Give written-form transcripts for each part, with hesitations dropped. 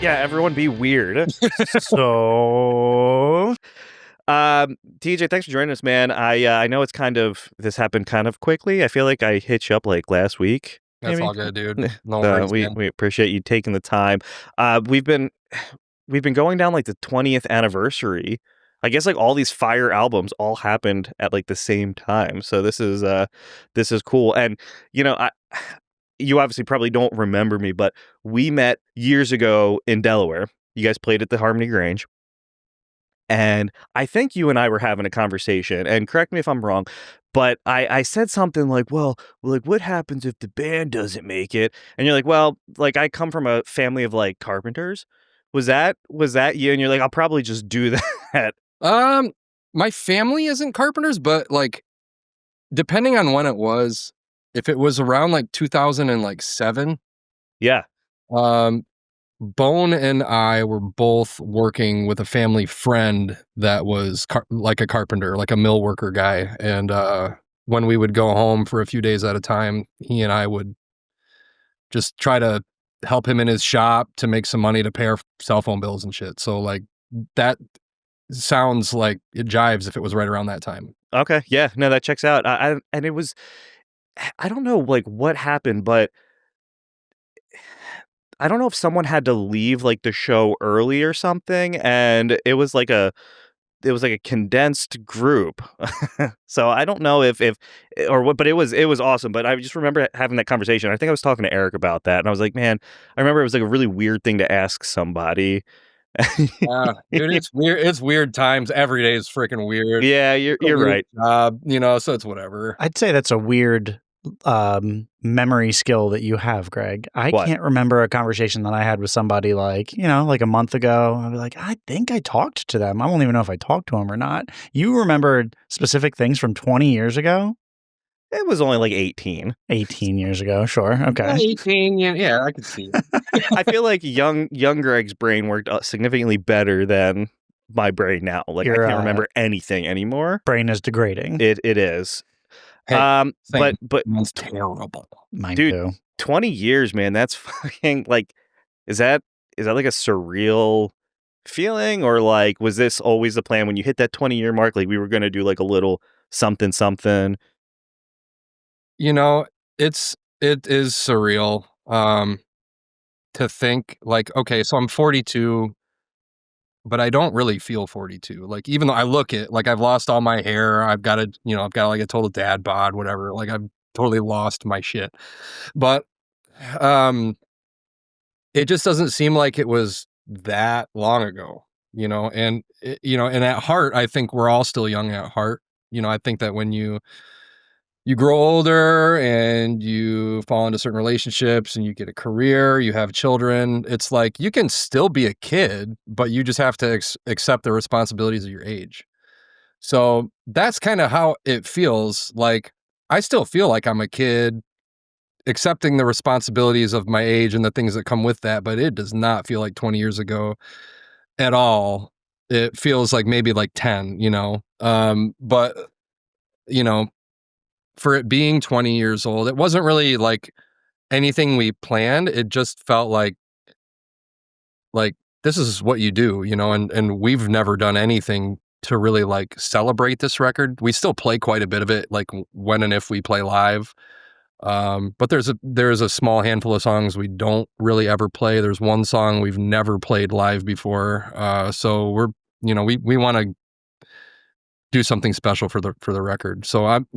Yeah, everyone be weird. So, TJ, thanks for joining us, man. I know this happened kind of quickly. I feel like I hit you up like last week, That's maybe. all good, dude. No worries, We man. appreciate you taking the time. We've been going down like the 20th anniversary. I guess like all these Fire albums all happened at like the same time. So this is cool. And you know, you obviously probably don't remember me, but we met years ago in Delaware. You guys played at the Harmony Grange. And I think you and I were having a conversation, and correct me if I'm wrong, but I said something like, well, like, what happens if the band doesn't make it? And you're like, well, like, I come from a family of like carpenters. Was that you? And you're like, I'll probably just do that. Um, my family isn't carpenters, but like, depending on when it was, if it was around like 2007, Yeah. Bone and I were both working with a family friend that was like a carpenter, like a mill worker guy. And when we would go home for a few days at a time, he and I would just try to help him in his shop to make some money to pay our cell phone bills and shit. So like that sounds like it jives if it was right around that time. Okay. Yeah. No, that checks out. And it was, I don't know like what happened, but I don't know if someone had to leave like the show early or something, and it was like a condensed group. So I don't know if or what, but it was awesome. But I just remember having that conversation. I think I was talking to Eric about that, and I was like, man, I remember it was like a really weird thing to ask somebody. Dude, it's weird. It's weird times. Every day is freaking weird. Yeah, you're right. So it's whatever. I'd say that's a weird memory skill that you have, Greg. I What? can't remember a conversation that I had with somebody like a month ago. I'd be like, I think I talked to them. I don't even know if I talked to them or not. You remembered specific things from 20 years ago? It was only like 18. 18 years ago, sure. Okay. 18, yeah, I can see it. I feel like young Greg's brain worked significantly better than my brain now. Like I can't remember anything anymore. Brain is degrading. It is. Hey, but it's terrible. Mine dude, too. 20 years, man. That's fucking like, is that like a surreal feeling, or like was this always the plan when you hit that 20-year mark? Like we were gonna do like a little something. You know, it is surreal. To think like, okay, so I'm 42, but I don't really feel 42. Like, even though I look it, like I've lost all my hair, I've got like a total dad bod, whatever. Like I've totally lost my shit. But it just doesn't seem like it was that long ago, and and at heart, I think we're all still young at heart. I think that when you grow older and you fall into certain relationships and you get a career, you have children, it's like you can still be a kid, but you just have to accept the responsibilities of your age. So that's kind of how it feels. Like I still feel like I'm a kid accepting the responsibilities of my age and the things that come with that, but it does not feel like 20 years ago at all. It feels like maybe like 10, but for it being 20 years old, it wasn't really like anything we planned. It just felt like this is what you do, and we've never done anything to really like celebrate this record. We still play quite a bit of it, like when and if we play live. But there's a small handful of songs we don't really ever play. There's one song we've never played live before. So we're, we want to do something special for the record. So I'm,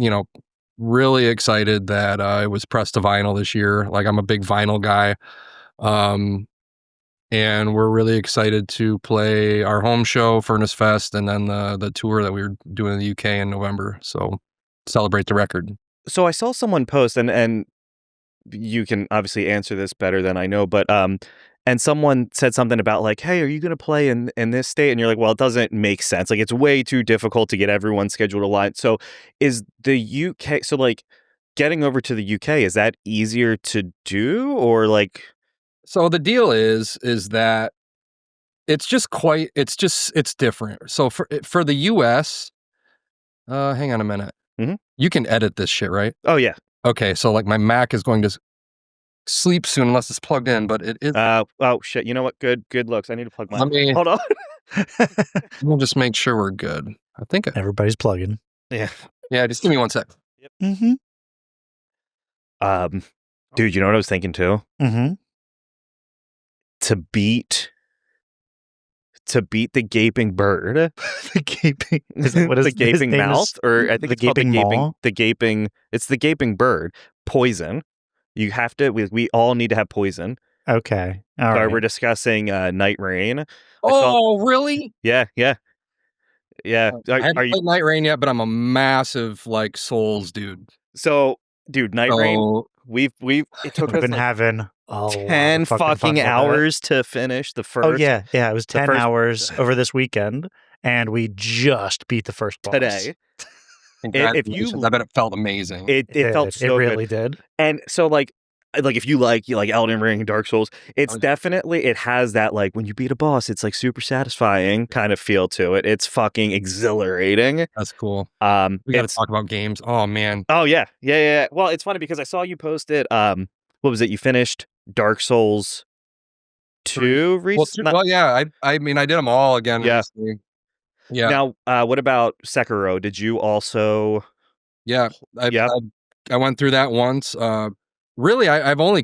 really excited that it was pressed to vinyl this year. Like I'm a big vinyl guy. And we're really excited to play our home show, Furnace Fest, and then the tour that we were doing in the UK in November. So celebrate the record. So I saw someone post, and you can obviously answer this better than I know, but and someone said something about like, hey, are you going to play in this state? And you're like, well, it doesn't make sense. Like it's way too difficult to get everyone scheduled aligned. So is the UK, so like getting over to the UK, is that easier to do, or like? So the deal is that it's different. So for the US, hang on a minute. Mm-hmm. You can edit this shit, right? Oh yeah. Okay. So like my Mac is going to sleep soon unless it's plugged in, but it is. Oh shit! You know what? Good looks. I need to plug mine. Let me Hold on. we'll just make sure we're good. I think. Everybody's plugging. Yeah. Yeah, just give me 1 sec. Mm-hmm. Dude, you know what I was thinking too? Mm-hmm. To beat the gaping bird, The gaping. What is the gaping his name mouth, is or I think the it's called gaping maw? the gaping. It's the gaping bird. Poison. You have to. We all need to have poison. Okay. All So right. we're discussing Night Rain. Oh, really? Yeah. I haven't played Night Rain yet, but I'm a massive like Souls dude. So, dude, Night Rain. So It took We've us been like having a lot 10 of fucking fun fucking with it. hours to finish the first. Oh yeah. It was 10 first- hours over this weekend, and we just beat the first boss today. congratulations. I bet it felt amazing. It felt It so really good. did. And so like if you like Elden Ring, Dark Souls, it's definitely, it has that like when you beat a boss, it's like super satisfying kind of feel to it. It's fucking exhilarating. That's cool. We got to talk about games. Oh man. Oh yeah. Well, it's funny because I saw you posted what was it? You finished Dark Souls 2 recently? Well, yeah. I mean, I did them all again. Yeah. Recently. Yeah. Now, what about Sekiro? Did you also? Yeah. I went through that once. Really, I've only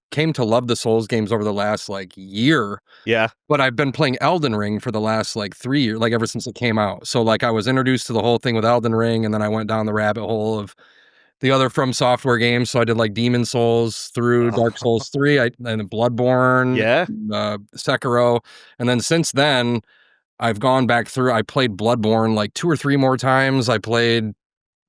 came to love the Souls games over the last like year. Yeah. But I've been playing Elden Ring for the last like 3 years, like ever since it came out. So like I was introduced to the whole thing with Elden Ring, and then I went down the rabbit hole of the other From Software games. So I did like Demon Souls through Dark Souls 3, and Bloodborne, Sekiro, and then since then I've gone back through. I played Bloodborne like 2 or 3 more times. I played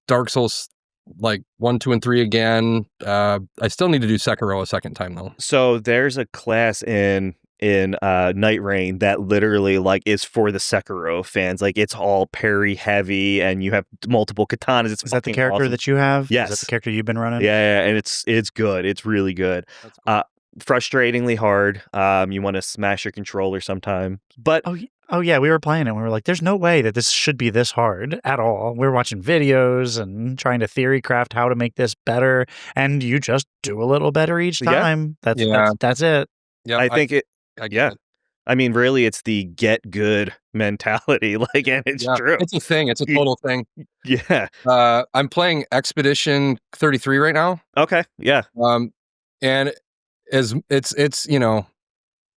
Dark Souls like 1, 2, and 3 again. I still need to do Sekiro a second time though. So there's a class in Night Rain that literally like is for the Sekiro fans. Like it's all parry heavy, and you have multiple katanas. Is that the character that you have? Yes. Is that the character you've been running? Yeah, and it's good. It's really good. That's cool. Frustratingly hard. You want to smash your controller sometime, but Oh yeah, we were playing it and we were like, there's no way that this should be this hard at all. We were watching videos and trying to theory craft how to make this better, and you just do a little better each time. That's it. Yeah, I think it. I get it. I mean, really, it's the get good mentality. Like, and it's true. It's a thing. It's a total thing. Yeah. I'm playing Expedition 33 right now. Okay. Yeah. And it's you know,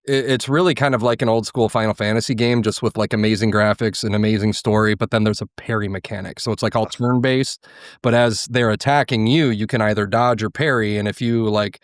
it's really kind of like an old school Final Fantasy game, just with like amazing graphics and amazing story. But then there's a parry mechanic, so it's like all turn based. But as they're attacking you, you can either dodge or parry, and if you like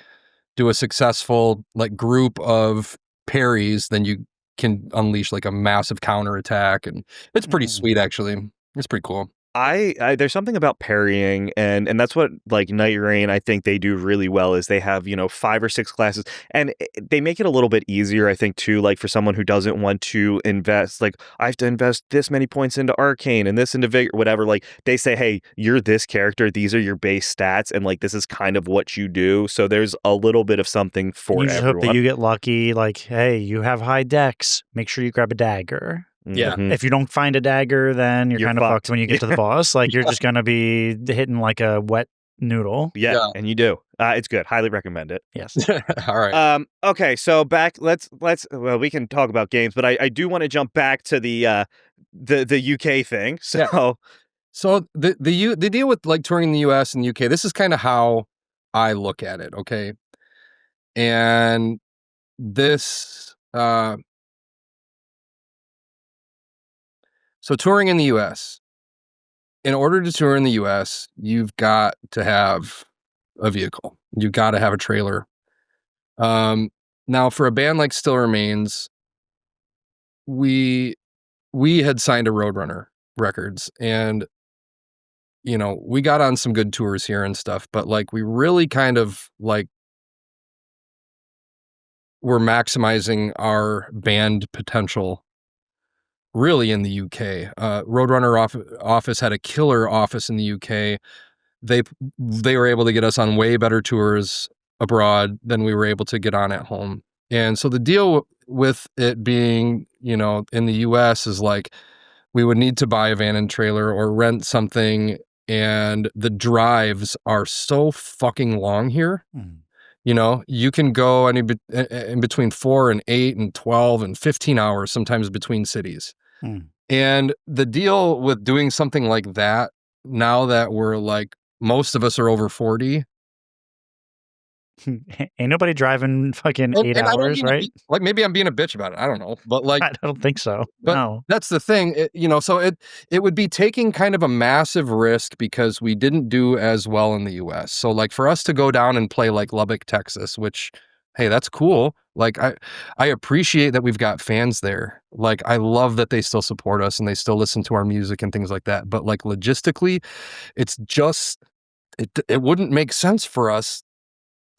do a successful like group of parries, then you can unleash like a massive counter attack, and it's pretty sweet actually. It's pretty cool. I there's something about parrying, and that's what like Night Rain I think they do really well is they have 5 or 6 classes, and they make it a little bit easier I think too, like for someone who doesn't want to invest, like I have to invest this many points into Arcane and this into Vigor, whatever. Like they say, hey, you're this character, these are your base stats, and like this is kind of what you do. So there's a little bit of something for you just everyone. hope that you get lucky. Like, hey, you have high dex, make sure you grab a dagger. Yeah. If you don't find a dagger, then you're kind of fucked when you get to the boss. Like you're just gonna be hitting like a wet noodle. Yeah, and you do. It's good. Highly recommend it. Yes. All right. Okay, so back. Let's. Well, we can talk about games, but I do want to jump back to the UK thing. So, so the deal with like touring in the US and UK. This is kind of how I look at it. Okay, and this. So touring in the US, in order to tour in the US, you've got to have a vehicle. You've got to have a trailer. Now for a band like Still Remains, we had signed to Roadrunner Records, and we got on some good tours here and stuff, but like we really kind of like were maximizing our band potential really in the UK. Roadrunner office had a killer office in the UK. They were able to get us on way better tours abroad than we were able to get on at home. And so the deal with it being, in the US is like we would need to buy a van and trailer or rent something, and the drives are so fucking long here You know, you can go in between 4 and 8 and 12 and 15 hours, sometimes between cities. And the deal with doing something like that, now that we're like, most of us are over 40. Ain't nobody driving fucking 8 And I don't hours, mean to right? be, like, maybe I'm being a bitch about it. I don't know. But like, I don't think so. but No. that's the thing, you know, so it would be taking kind of a massive risk because we didn't do as well in the US. So like for us to go down and play like Lubbock, Texas, which, hey, that's cool. Like I appreciate that we've got fans there. Like I love that they still support us and they still listen to our music and things like that. But like logistically, it's just it wouldn't make sense for us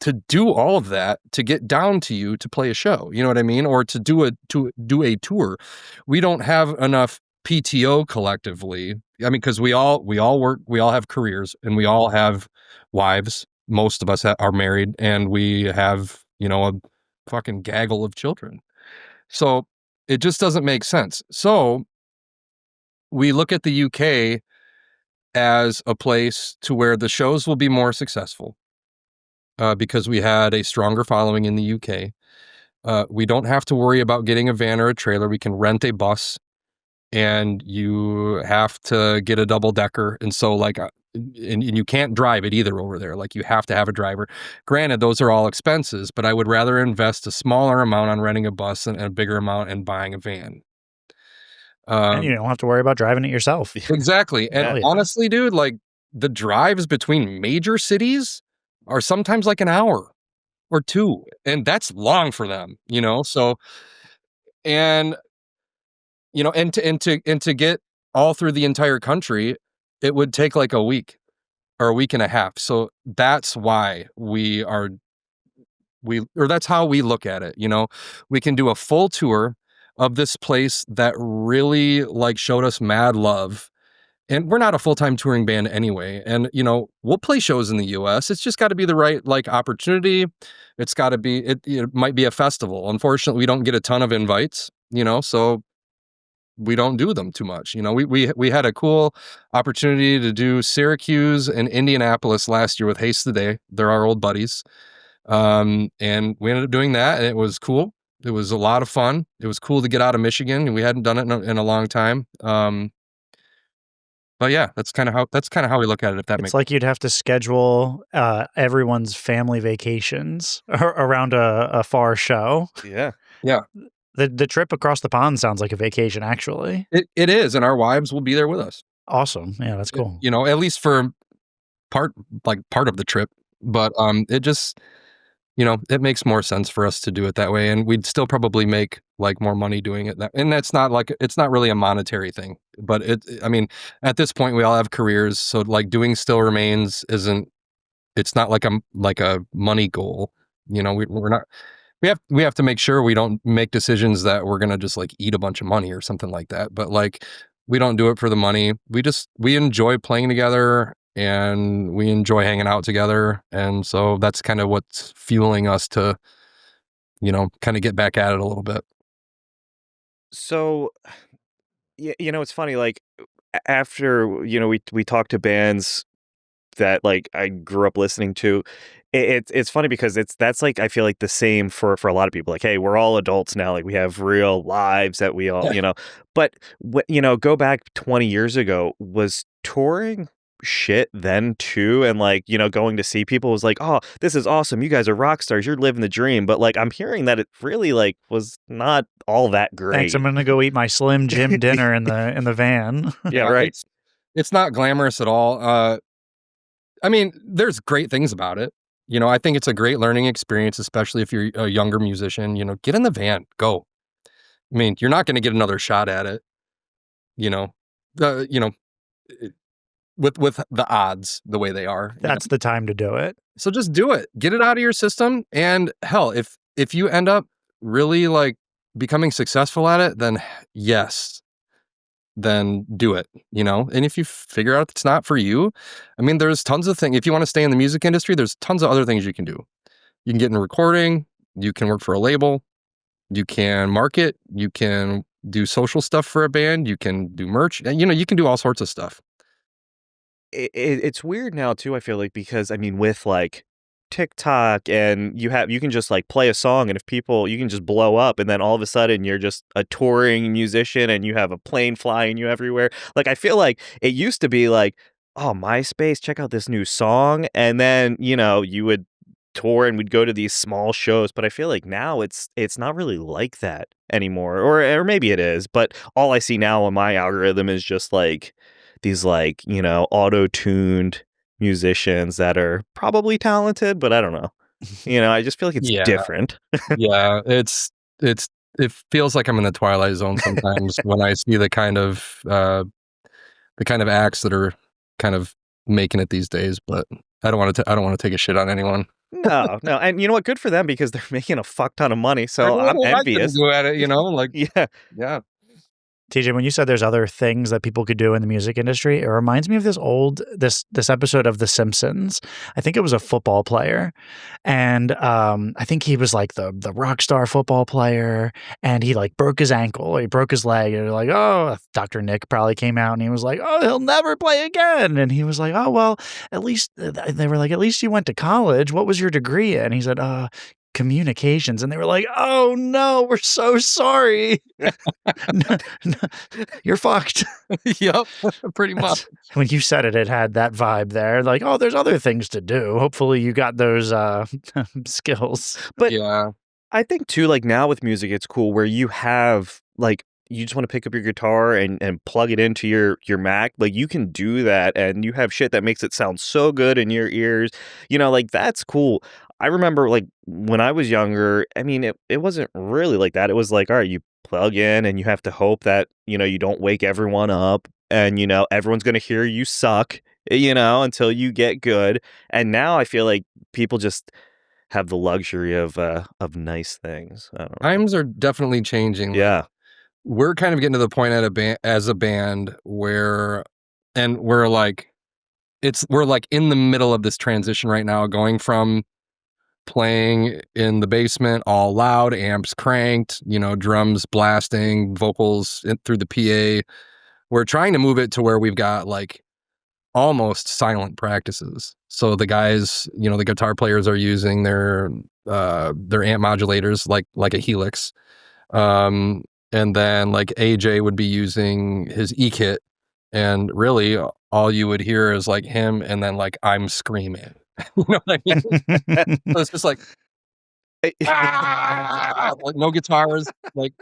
to do all of that to get down to you to play a show, you know what I mean? Or to do a tour. We don't have enough PTO collectively. I mean, because we all work, we all have careers, and we all have wives. Most of us are married, and we have, you know, a fucking gaggle of children. So it just doesn't make sense. So we look at the UK as a place to where the shows will be more successful. Because we had a stronger following in the UK. We don't have to worry about getting a van or a trailer. We can rent a bus, and you have to get a double decker. And so like, and you can't drive it either over there. Like you have to have a driver. Granted, those are all expenses, but I would rather invest a smaller amount on renting a bus and a bigger amount in buying a van. And you don't have to worry about driving it yourself. Exactly. And honestly, dude, like the drives between major cities are sometimes like an hour or 2, and that's long for them, you know? So, and, you know, and to get all through the entire country, it would take like a week or a week and a half. So that's why or that's how we look at it, you know? We can do a full tour of this place that really like showed us mad love. And we're not a full-time touring band anyway. And, you know, we'll play shows in the US. It's just got to be the right, like, opportunity. It's got to be, it might be a festival. Unfortunately, we don't get a ton of invites, you know, so we don't do them too much. You know, we had a cool opportunity to do Syracuse and Indianapolis last year with Haste the Day. They're our old buddies. And we ended up doing that, and it was cool. It was a lot of fun. It was cool to get out of Michigan, and we hadn't done it in a long time. But yeah, that's kind of how we look at it. If that makes It's like you'd have to schedule everyone's family vacations around a far show. Yeah. Yeah. The trip across the pond sounds like a vacation, actually. It is, and our wives will be there with us. Awesome. Yeah, that's cool. You know, at least for part of the trip. But it just, you know, it makes more sense for us to do it that way, and we'd still probably make like more money doing it that. And that's not like, it's not really a monetary thing, but I mean, at this point we all have careers, so like doing Still Remains it's not like a money goal. You know, we're not. We have to make sure we don't make decisions that we're gonna just like eat a bunch of money or something like that. But like, we don't do it for the money. We enjoy playing together, and we enjoy hanging out together. And so that's kind of what's fueling us to, you know, kind of get back at it a little bit. So, you know, it's funny, like, after, you know, we talked to bands that, like, I grew up listening to, it's funny because that's, like, I feel like the same for a lot of people. Like, hey, we're all adults now, like, we have real lives that we all, you know, but, you know, go back 20 years ago, was touring shit then too? And like, you know, going to see people was like, oh, this is awesome, you guys are rock stars, you're living the dream. But like, I'm hearing that it really like was not all that great. Thanks, I'm gonna go eat my Slim Jim dinner in the van. Yeah, right. It's not glamorous at all. I mean, there's great things about it. You know, I think it's a great learning experience, especially if you're a younger musician. You know, get in the van, go. I mean, you're not going to get another shot at it. You know, with the odds the way they are. That's the time to do it. So just do it. Get it out of your system. And hell, if you end up really like becoming successful at it, then yes, then do it, you know? And if you figure out it's not for you, I mean, there's tons of things. If you want to stay in the music industry, there's tons of other things you can do. You can get in recording, you can work for a label, you can market, you can do social stuff for a band, you can do merch, and you know, you can do all sorts of stuff. It's weird now too, I feel like, because I mean, with like TikTok, and you can just like play a song, and if people, you can just blow up, and then all of a sudden you're just a touring musician and you have a plane flying you everywhere. Like, I feel like it used to be like, oh, MySpace, check out this new song, and then, you would tour and we'd go to these small shows, but I feel like now it's not really like that anymore, or maybe it is, but all I see now on my algorithm is just like these like, auto-tuned musicians that are probably talented, but I don't know. I just feel like it's different. Yeah, it feels like I'm in the Twilight Zone sometimes when I see the kind of acts that are kind of making it these days, but I don't want to take a shit on anyone. No. And you know what? Good for them, because they're making a fuck ton of money. So I'm envious. Go at it, like yeah. TJ, when you said there's other things that people could do in the music industry, it reminds me of this episode of The Simpsons. I think it was a football player, and I think he was like the rock star football player, and he like broke his ankle, or he broke his leg, and they're like, oh, Dr. Nick probably came out and he was like, oh, he'll never play again, and he was like, oh well, at least they were like, at least you went to college. What was your degree in? And he said, communications, and they were like, oh no, we're so sorry. no, you're fucked. Yep, pretty much. When you said it had that vibe there, like, oh, there's other things to do. Hopefully you got those skills. But yeah, I think too, like now with music, it's cool where you have like, you just want to pick up your guitar and plug it into your Mac. Like, you can do that, and you have shit that makes it sound so good in your ears. Like, that's cool. I remember like when I was younger, I mean, it wasn't really like that. It was like, all right, you plug in and you have to hope that, you don't wake everyone up, and, everyone's going to hear you suck, until you get good. And now I feel like people just have the luxury of nice things. I don't know. Times are definitely changing. Yeah. We're kind of getting to the point as a band where, and we're like in the middle of this transition right now, going from playing in the basement all loud, amps cranked, drums blasting, vocals through the PA. We're trying to move it to where we've got like almost silent practices. So the guys, the guitar players are using their amp modulators like a Helix. And then like AJ would be using his E-kit, and really all you would hear is like him, and then like I'm screaming. You know what I mean? So it's just like, like no guitars, like.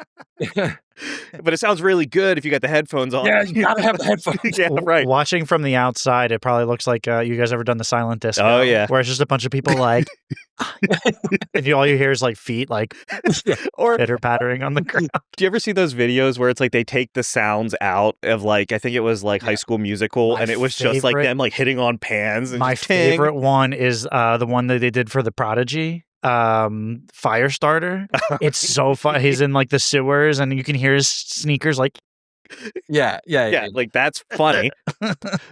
But it sounds really good if you got the headphones on. Yeah, you gotta have the headphones. Yeah, right. Watching from the outside, it probably looks like you guys ever done the silent disco? Oh yeah, where it's just a bunch of people like, and all you hear is like feet like or pitter pattering on the ground. Do you ever see those videos where it's like they take the sounds out of like, I think it was like High School Musical, and it was just like them like hitting on pans? And my favorite one is the one that they did for the Prodigy. Firestarter. It's so fun. He's in like the sewers, and you can hear his sneakers like yeah, like that's funny.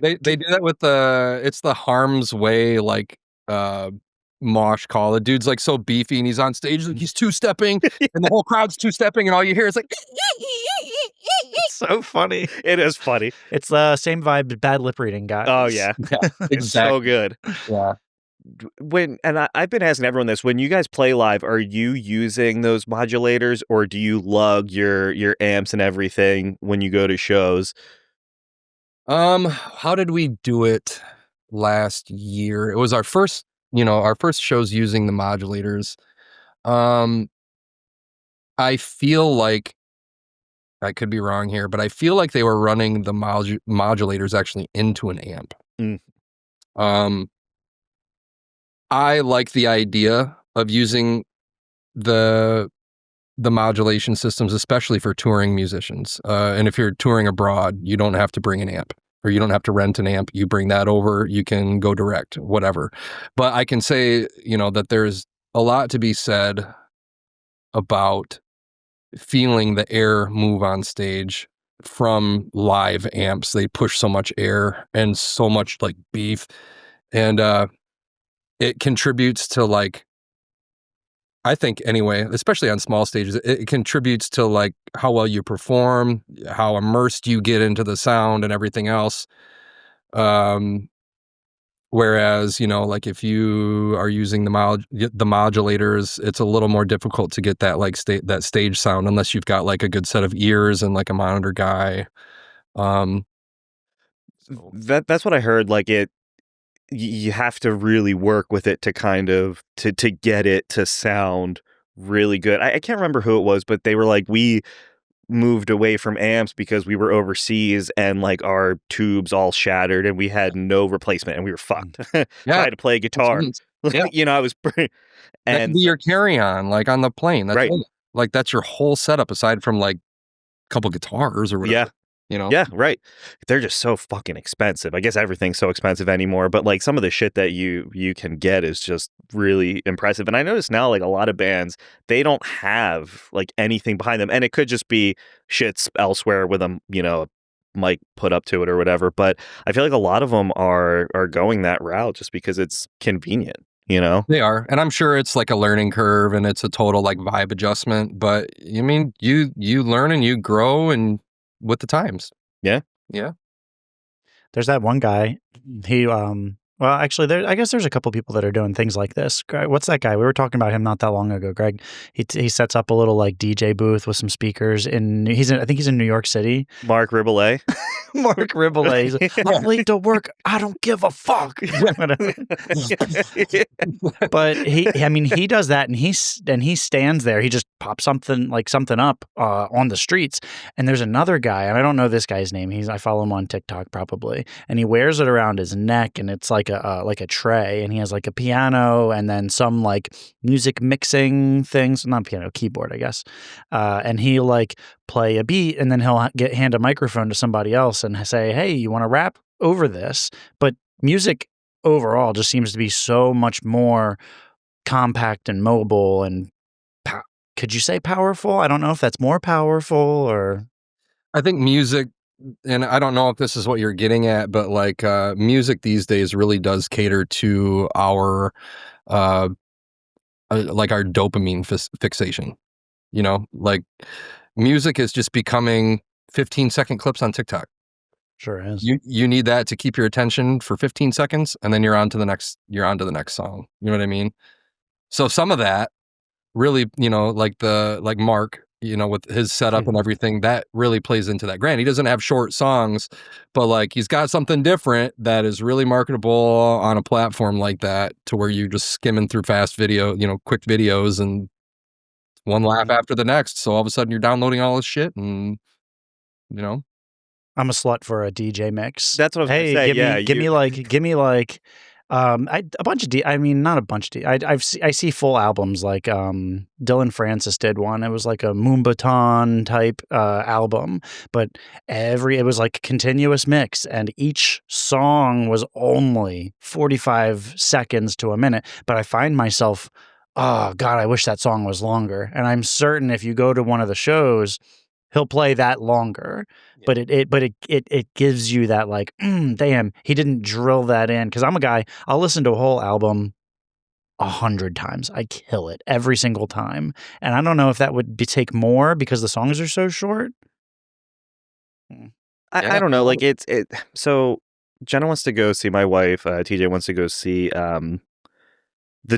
They do that with it's the Harm's Way like mosh call. The dude's like so beefy, and he's on stage, he's two-stepping, and the whole crowd's two-stepping, and all you hear is like it's so funny. It is funny. It's the same vibe bad lip reading guys. Oh yeah, exactly. It's so good. Yeah. I've been asking everyone this, when you guys play live, are you using those modulators, or do you lug your amps and everything when you go to shows? How did we do it last year? It was our first shows using the modulators. I feel like, I could be wrong here, but I feel like they were running the modulators actually into an amp. I like the idea of using the modulation systems, especially for touring musicians. And if you're touring abroad, you don't have to bring an amp, or you don't have to rent an amp. You bring that over, you can go direct, whatever. But I can say, that there's a lot to be said about feeling the air move on stage from live amps. They push so much air and so much like beef. And, it contributes to like, I think anyway, especially on small stages, it contributes to like how well you perform, how immersed you get into the sound and everything else. Whereas, like if you are using the modulators, it's a little more difficult to get that like that stage sound unless you've got like a good set of ears and like a monitor guy. So. That's what I heard. Like you have to really work with it to kind of to get it to sound really good. I can't remember who it was, but they were like, we moved away from amps because we were overseas and like our tubes all shattered and we had no replacement and we were fucked. Try to play guitar. Yeah. I was that could be your carry-on, like on the plane. That's right. Like that's your whole setup aside from like a couple guitars or whatever. Yeah, right. They're just so fucking expensive. I guess everything's so expensive anymore, but like some of the shit that you can get is just really impressive. And I notice now like a lot of bands, they don't have like anything behind them. And it could just be shits elsewhere with them, mic put up to it or whatever. But I feel like a lot of them are going that route just because it's convenient. They are. And I'm sure it's like a learning curve and it's a total like vibe adjustment. But I mean, you learn and you grow and with the times. Yeah. There's that one guy. He well, actually, I guess there's a couple people that are doing things like this. What's that guy? We were talking about him not that long ago, Greg. He sets up a little like DJ booth with some speakers, I think he's in New York City. Mark Riboulet. Mark Riboulet. He's like, I'm late to work. I don't give a fuck. But he does that, and he stands there. He just pops something up on the streets. And there's another guy, and I don't know this guy's name. I follow him on TikTok probably, and he wears it around his neck, and it's like a tray, and he has like a piano and then some like music mixing things, not piano, keyboard, I guess. And he like play a beat, and then he'll hand a microphone to somebody else and say, "Hey, you want to rap over this?" But music overall just seems to be so much more compact and mobile and could you say powerful? I don't know if that's more powerful or. I think music, and I don't know if this is what you're getting at, but like music these days really does cater to our like our dopamine fixation. Like music is just becoming 15-second clips on TikTok. Sure is. You need that to keep your attention for 15 seconds, and then you're on to the next song. You know what I mean? So some of that really, like Mark, with his setup and everything, that really plays into that. Granted, he doesn't have short songs, but like he's got something different that is really marketable on a platform like that, to where you're just skimming through fast video, quick videos, and one laugh after the next. So all of a sudden you're downloading all this shit, and I'm a slut for a DJ mix. That's what I was going to say. Give me like a bunch of not a bunch of I see full albums like Dylan Francis did one. It was like a Moombaton type album, but it was like continuous mix, and each song was only 45 seconds to a minute. But I find myself, oh God, I wish that song was longer. And I'm certain if you go to one of the shows, he'll play that longer, but it gives you that like, damn, he didn't drill that in. Because I'm a guy, I'll listen to a whole album 100 times. I kill it every single time, and I don't know if that would take more because the songs are so short. I don't know. Like so Jenna wants to go see, my wife, TJ wants to go see the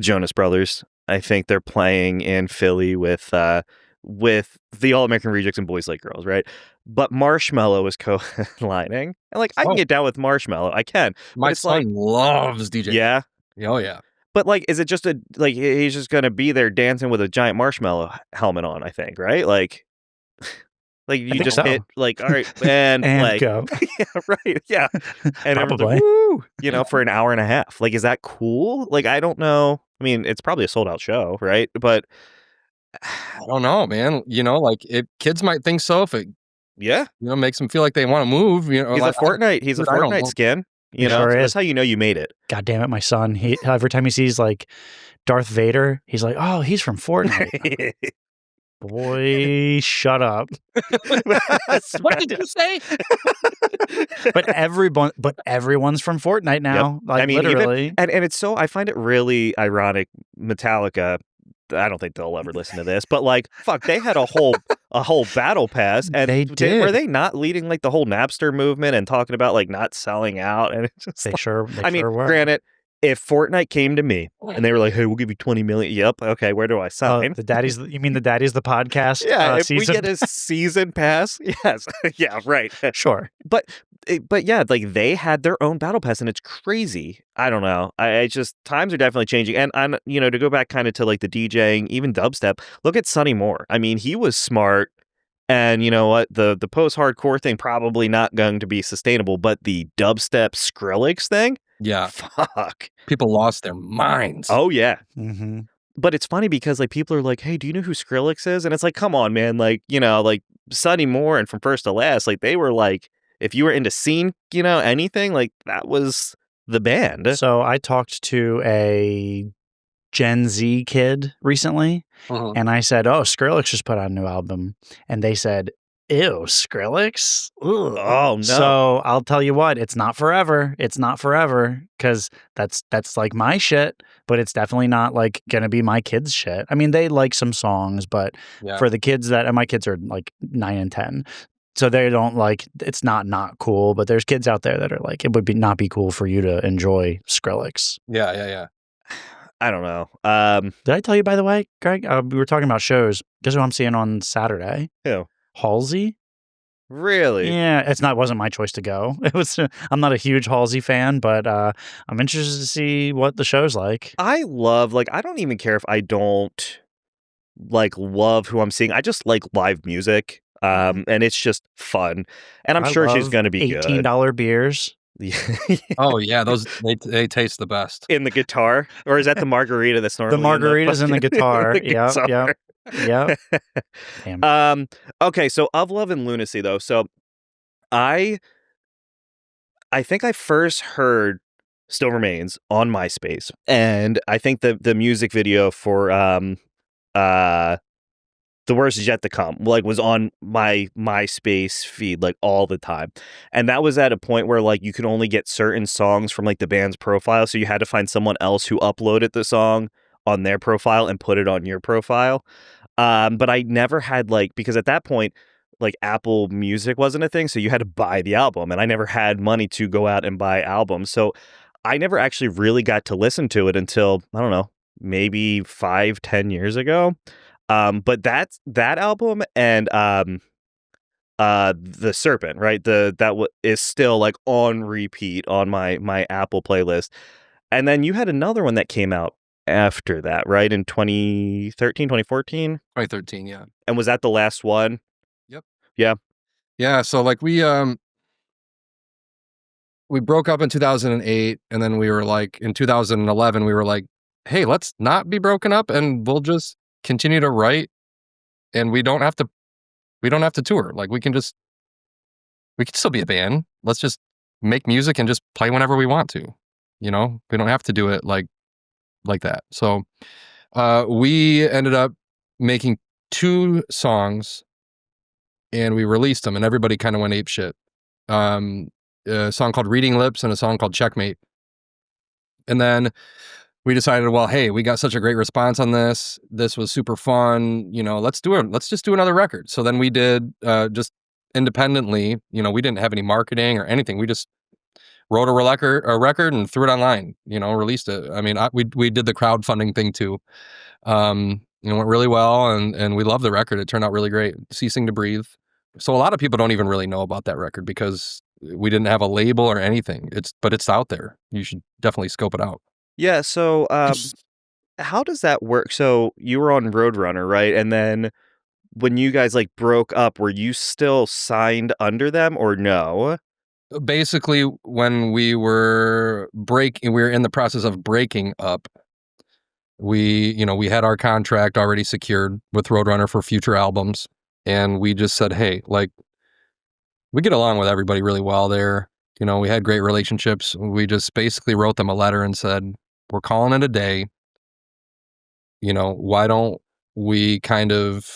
Jonas Brothers. I think they're playing in Philly with the All American Rejects and Boys Like Girls, right? But Marshmello is co-lining. And like, I can get down with Marshmello. I can. My son loves DJ. Yeah? Oh, yeah. But like, is it just he's just going to be there dancing with a giant marshmallow helmet on, I think, right? Like you just hit like, all right, and like, go. Yeah, right. Yeah. And probably. Like, woo, for an hour and a half. Like, is that cool? Like, I don't know. I mean, it's probably a sold out show, right? But I don't know, man. Like kids might think so if it, makes them feel like they want to move. He's like, a Fortnite skin. So that's how you know you made it. God damn it, my son. Every time he sees like Darth Vader, he's like, "Oh, he's from Fortnite." Boy, shut up. What did you say? But everyone's from Fortnite now. Yep. Like, I mean, literally. And it's so, I find it really ironic. Metallica, I don't think they'll ever listen to this, but like, fuck, they had a whole battle pass, and They did. were they not leading like the whole Napster movement and talking about like not selling out? And it's just They sure were. Granted, if Fortnite came to me and they were like, "Hey, we'll give you 20 million," yep, okay, where do I sign? The Daddies, you mean the Daddies, the podcast? Yeah, if season? we get a season pass, yes, yeah, right, Sure. But yeah, like they had their own battle pass, and it's crazy. I don't know. I just times are definitely changing, and I'm to go back kind of to like the DJing, even dubstep. Look at Sonny Moore. I mean, he was smart. And you know what? The post-hardcore thing probably not going to be sustainable, but the dubstep Skrillex thing, yeah, fuck, people lost their minds. Oh yeah, Mm-hmm. but it's funny because like people are like, "Hey, do you know who Skrillex is?" And it's like, come on, man, like like Sonny Moore and From First to Last, like they were like, if you were into scene, anything, like that was the band. So I talked to a Gen Z kid recently, and I said, "Oh, Skrillex just put out a new album," and they said, "Ew, Skrillex? Ugh." Oh no! So I'll tell you what, it's not forever. It's not forever because that's like my shit, but it's definitely not like gonna be my kids' shit. I mean, they like some songs, but for the kids and my kids are like 9 and 10. So they don't like, it's not cool, but there's kids out there that are like, it would not be cool for you to enjoy Skrillex. Yeah. I don't know. Did I tell you, by the way, Greg? We were talking about shows. Guess who I'm seeing on Saturday? Who? Halsey. Really? Yeah, wasn't my choice to go. It was. I'm not a huge Halsey fan, but I'm interested to see what the show's like. I love, like, I don't even care if I don't like love who I'm seeing. I just like live music. And it's just fun. And I'm sure she's going to be good. $18 beers. Oh yeah, those they taste the best. In the guitar, or is that the margarita that's normally the margarita's in the guitar? Yep. Damn. Okay, so Of Love and Lunacy though. So I think I first heard Still Remains on MySpace, and I think the music video for The Worst Is Yet to Come, like, was on my MySpace feed, like, all the time. And that was at a point where, like, you could only get certain songs from, like, the band's profile, so you had to find someone else who uploaded the song on their profile and put it on your profile. But I never had, like, because at that point, like, Apple Music wasn't a thing, so you had to buy the album, and I never had money to go out and buy albums. So I never actually really got to listen to it until, I don't know, maybe 5-10 years ago. But that album and The Serpent, right? Is still like on repeat on my Apple playlist. And then you had another one that came out after that, right? In 2013, 2014? 2013, yeah. And was that the last one? Yep. Yeah. Yeah, so like we broke up in 2008, and then we were like, in 2011 we were like, hey, let's not be broken up and we'll just continue to write, and we don't have to tour. Like we can still be a band. Let's just make music and just play whenever we want to. We don't have to do it like that. So we ended up making 2 songs, and we released them, and everybody kind of went apeshit. A song called Reading Lips and a song called Checkmate. And then we decided, well, hey, we got such a great response on this. This was super fun. Let's just do another record. So then we did just independently. We didn't have any marketing or anything. We just wrote a record and threw it online. Released it. I mean, we did the crowdfunding thing too. It went really well, and we love the record. It turned out really great. Ceasing to Breathe. So a lot of people don't even really know about that record because we didn't have a label or anything. But it's out there. You should definitely scope it out. Yeah, so how does that work? So you were on Roadrunner, right? And then when you guys like broke up, were you still signed under them or no? Basically, when we were in the process of breaking up, we had our contract already secured with Roadrunner for future albums, and we just said, hey, like, we get along with everybody really well there. We had great relationships. We just basically wrote them a letter and said, we're calling it a day. Why don't we kind of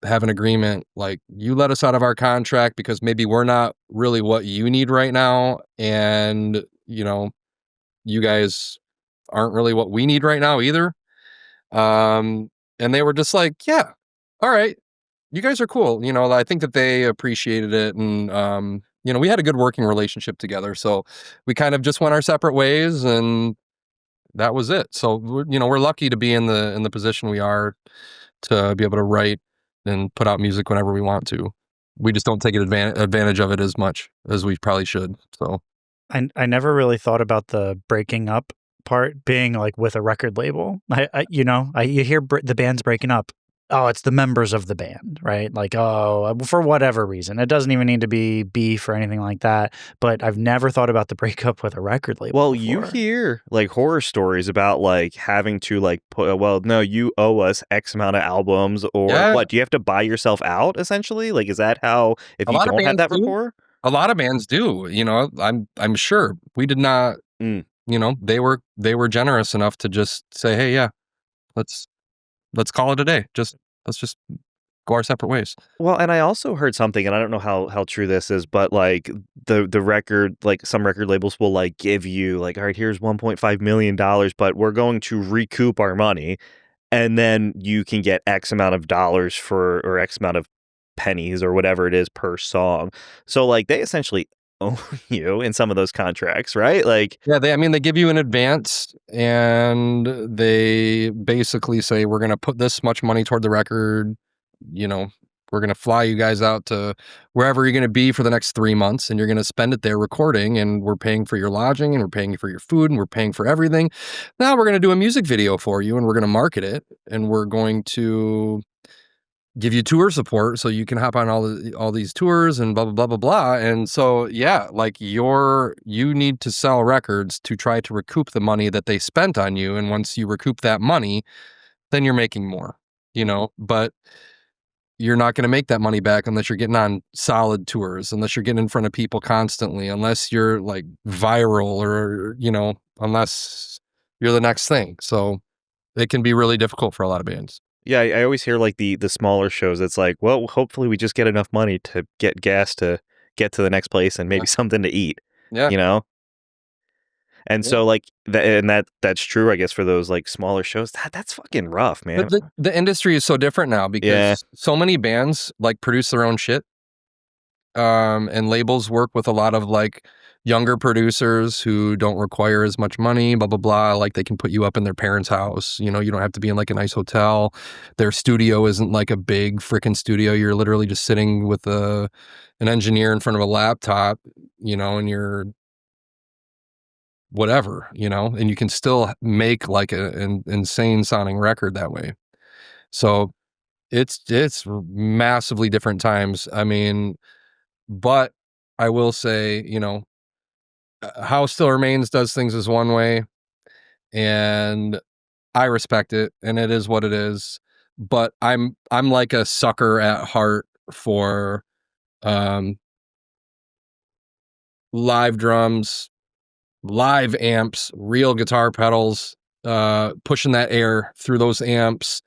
have an agreement? Like, you let us out of our contract because maybe we're not really what you need right now. And, you guys aren't really what we need right now either. And they were just like, yeah, all right, you guys are cool. I think that they appreciated it. And, we had a good working relationship together. So we kind of just went our separate ways, and that was it. So, we're lucky to be in the position we are, to be able to write and put out music whenever we want to. We just don't take advantage of it as much as we probably should. So I never really thought about the breaking up part being like with a record label. You hear the band's breaking up. Oh, it's the members of the band, right? Like, oh, for whatever reason. It doesn't even need to be beef or anything like that. But I've never thought about the breakup with a record label. Well, before. You hear like horror stories about like having to like put, well, no, you owe us X amount of albums, or what? Do you have to buy yourself out essentially? Like, is that how, if you don't have that rapport? A lot of bands do, I'm sure we did not, they were generous enough to just say, hey, yeah, let's call it a day. Let's just go our separate ways. Well, and I also heard something, and I don't know how true this is, but like the record, like some record labels will like give you like, all right, here's $1.5 million, but we're going to recoup our money, and then you can get X amount of dollars or X amount of pennies or whatever it is per song. So like they essentially own you in some of those contracts, right? Like, yeah, they give you an advance, and they basically say, we're going to put this much money toward the record. We're going to fly you guys out to wherever you're going to be for the next 3 months, and you're going to spend it there recording, and we're paying for your lodging, and we're paying for your food, and we're paying for everything. Now we're going to do a music video for you, and we're going to market it, and we're going to give you tour support so you can hop on all these tours and blah, blah, blah, blah, blah. And so, yeah, like you need to sell records to try to recoup the money that they spent on you. And once you recoup that money, then you're making more, but you're not going to make that money back unless you're getting on solid tours, unless you're getting in front of people constantly, unless you're like viral, or, unless you're the next thing. So it can be really difficult for a lot of bands. Yeah, I always hear like the smaller shows. It's like, well, hopefully we just get enough money to get gas to get to the next place and maybe something to eat. Yeah. And so like that's true, I guess, for those like smaller shows. That's fucking rough, man. But the industry is so different now, because so many bands like produce their own shit. And labels work with a lot of like younger producers who don't require as much money, blah, blah, blah. Like they can put you up in their parents' house. You don't have to be in like a nice hotel. Their studio isn't like a big freaking studio. You're literally just sitting with an engineer in front of a laptop, and you're whatever, and you can still make like an insane sounding record that way. So it's massively different times. I mean, but I will say, How Still Remains does things is one way, and I respect it, and it is what it is. But I'm like a sucker at heart for live drums, live amps, real guitar pedals, pushing that air through those amps,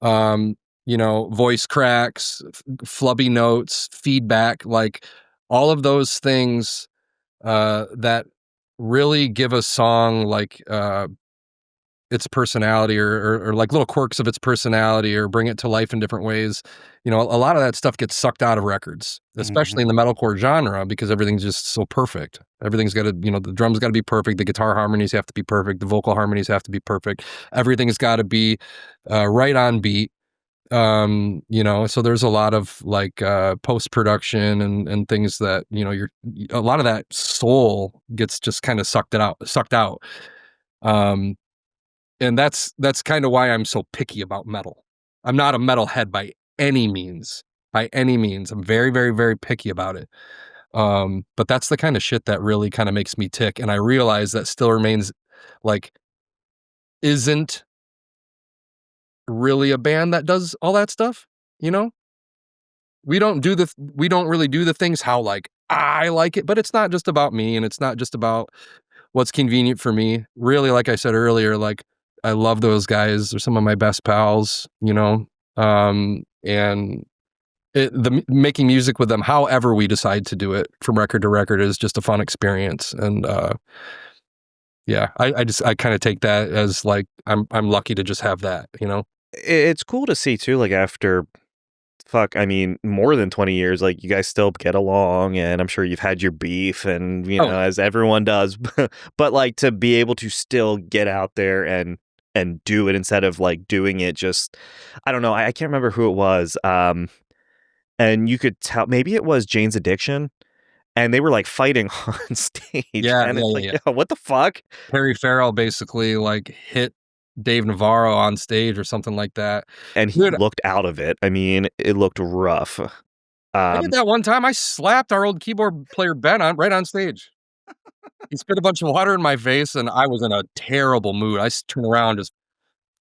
voice cracks, flubby notes, feedback, like all of those things that really give a song like its personality, or like little quirks of its personality, or bring it to life in different ways. A lot of that stuff gets sucked out of records, especially in the metalcore genre, because everything's just so perfect. Everything's got to, the drums got to be perfect. The guitar harmonies have to be perfect. The vocal harmonies have to be perfect. Everything's got to be right on beat. So there's a lot of like post-production and things that, a lot of that soul gets just kind of sucked out. And that's kind of why I'm so picky about metal. I'm not a metalhead by any means. I'm very, very, very picky about it. But that's the kind of shit that really kind of makes me tick. And I realize that Still Remains like isn't really a band that does all that stuff. We don't really do the things how like I like it, but it's not just about me, and it's not just about what's convenient for me. Really, like I said earlier, like I love those guys. They're some of my best pals, and making music with them, however we decide to do it from record to record, is just a fun experience. And I kind of take that as like I'm lucky to just have that, it's cool to see too, like after I mean, more than 20 years, like you guys still get along, and I'm sure you've had your beef, and as everyone does, but like to be able to still get out there and do it instead of like doing it just, I don't know, I can't remember who it was, and you could tell maybe it was Jane's Addiction, and they were like fighting on stage, and it's like, yo, what the fuck? Perry Farrell basically like hit Dave Navarro on stage or something like that. And he looked out of it. I mean, it looked rough. I did that one time. I slapped our old keyboard player Ben right on stage. He spit a bunch of water in my face, and I was in a terrible mood. I turned around, just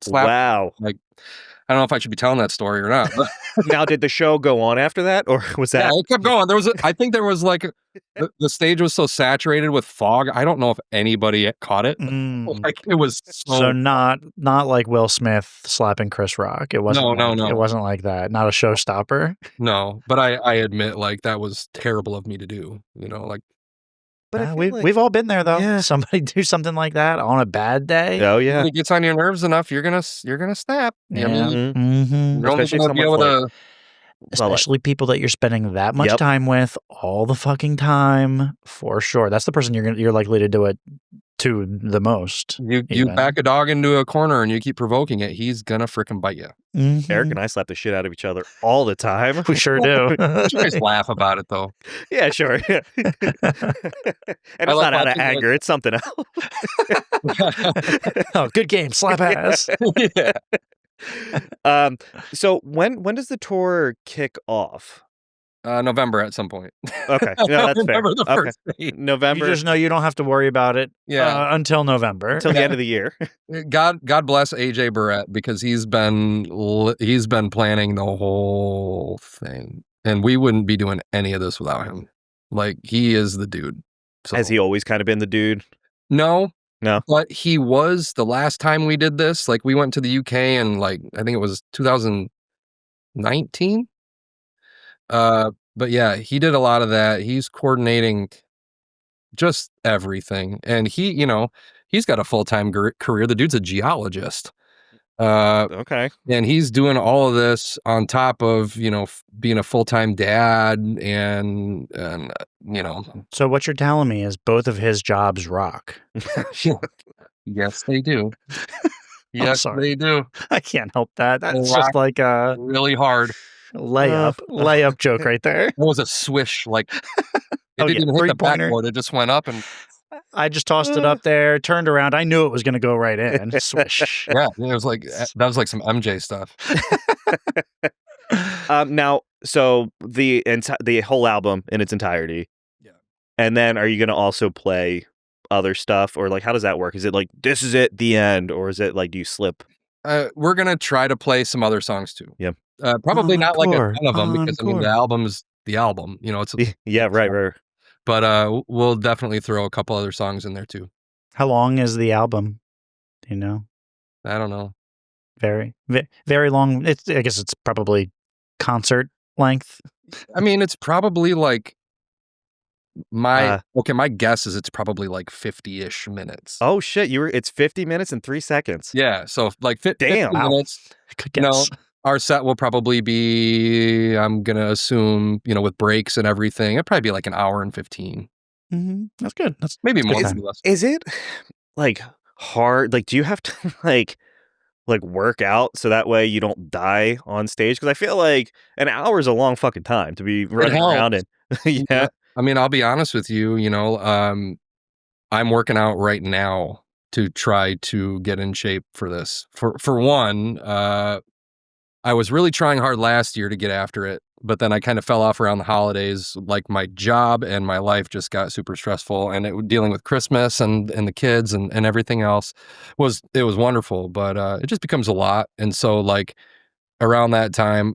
slapped. Wow. Like, I don't know if I should be telling that story or not. Now, did the show go on after that, or was that? Yeah, it kept going. I think there was like the stage was so saturated with fog. I don't know if anybody caught it. Like it was so not like Will Smith slapping Chris Rock. It wasn't. No. It wasn't like that. Not a showstopper. No, but I admit like that was terrible of me to do. Like. But we've all been there though. Yeah. Somebody do something like that on a bad day. Oh yeah, if it gets on your nerves enough, you're gonna snap. Yeah. Especially people that you're spending that much time with all the fucking time, for sure. That's the person you're likely to do it to the most. You back a dog into a corner and you keep provoking it, he's gonna frickin' bite you. Eric and I slap the shit out of each other all the time. We sure do. You guys laugh about it though. Yeah, sure. Yeah. And it's not out of anger; it's something else. Oh, good game, slap ass. Yeah. So when does the tour kick off? November at some point. Okay, no, that's fair. The first date. November. You just know you don't have to worry about it. Yeah. Until November, until the end of the year. God bless AJ Barrett, because he's been planning the whole thing, and we wouldn't be doing any of this without him. Like, he is the dude. So. Has he always kind of been the dude? No. No. But he was the last time we did this. Like, we went to the UK and like I think it was 2019. But yeah, he did a lot of that. He's coordinating just everything. And he's got a full-time career. The dude's a geologist. Okay. And he's doing all of this on top of, being a full-time dad and. So what you're telling me is both of his jobs rock. Yes, they do. Yes, they do. I can't help that. That's just like a really hard layup joke right there. It was a swish, like it didn't even hit the backboard. It just went up, and I just tossed it up there, turned around. I knew it was going to go right in. Swish. Yeah, it was like that was like some MJ stuff. Now, so the whole album in its entirety. Yeah. And then, are you going to also play other stuff, or like how does that work? Is it like this is it, the end, or is it like do you slip? We're gonna try to play some other songs too. Yeah. Probably not like a ton of them, because I mean the album's the album. It's right. But we'll definitely throw a couple other songs in there too. How long is the album? Do you know? I don't know. Very, very long. I guess it's probably concert length. I mean, it's probably like my guess is it's probably like 50-ish minutes. Oh shit! It's 50 minutes and 3 seconds. Yeah, so like 50 minutes. Good guess. Our set will probably be, I'm gonna assume, with breaks and everything, it'd probably be like an hour and 15. Mm-hmm. That's good. That's maybe more. Is it like hard? Like, do you have to like work out so that way you don't die on stage? Because I feel like an hour is a long fucking time to be running around in. Yeah. I mean, I'll be honest with you, I'm working out right now to try to get in shape for this. For one, I was really trying hard last year to get after it, but then I kind of fell off around the holidays. Like, my job and my life just got super stressful, and dealing with Christmas and the kids and everything else was wonderful, but it just becomes a lot. And so like around that time,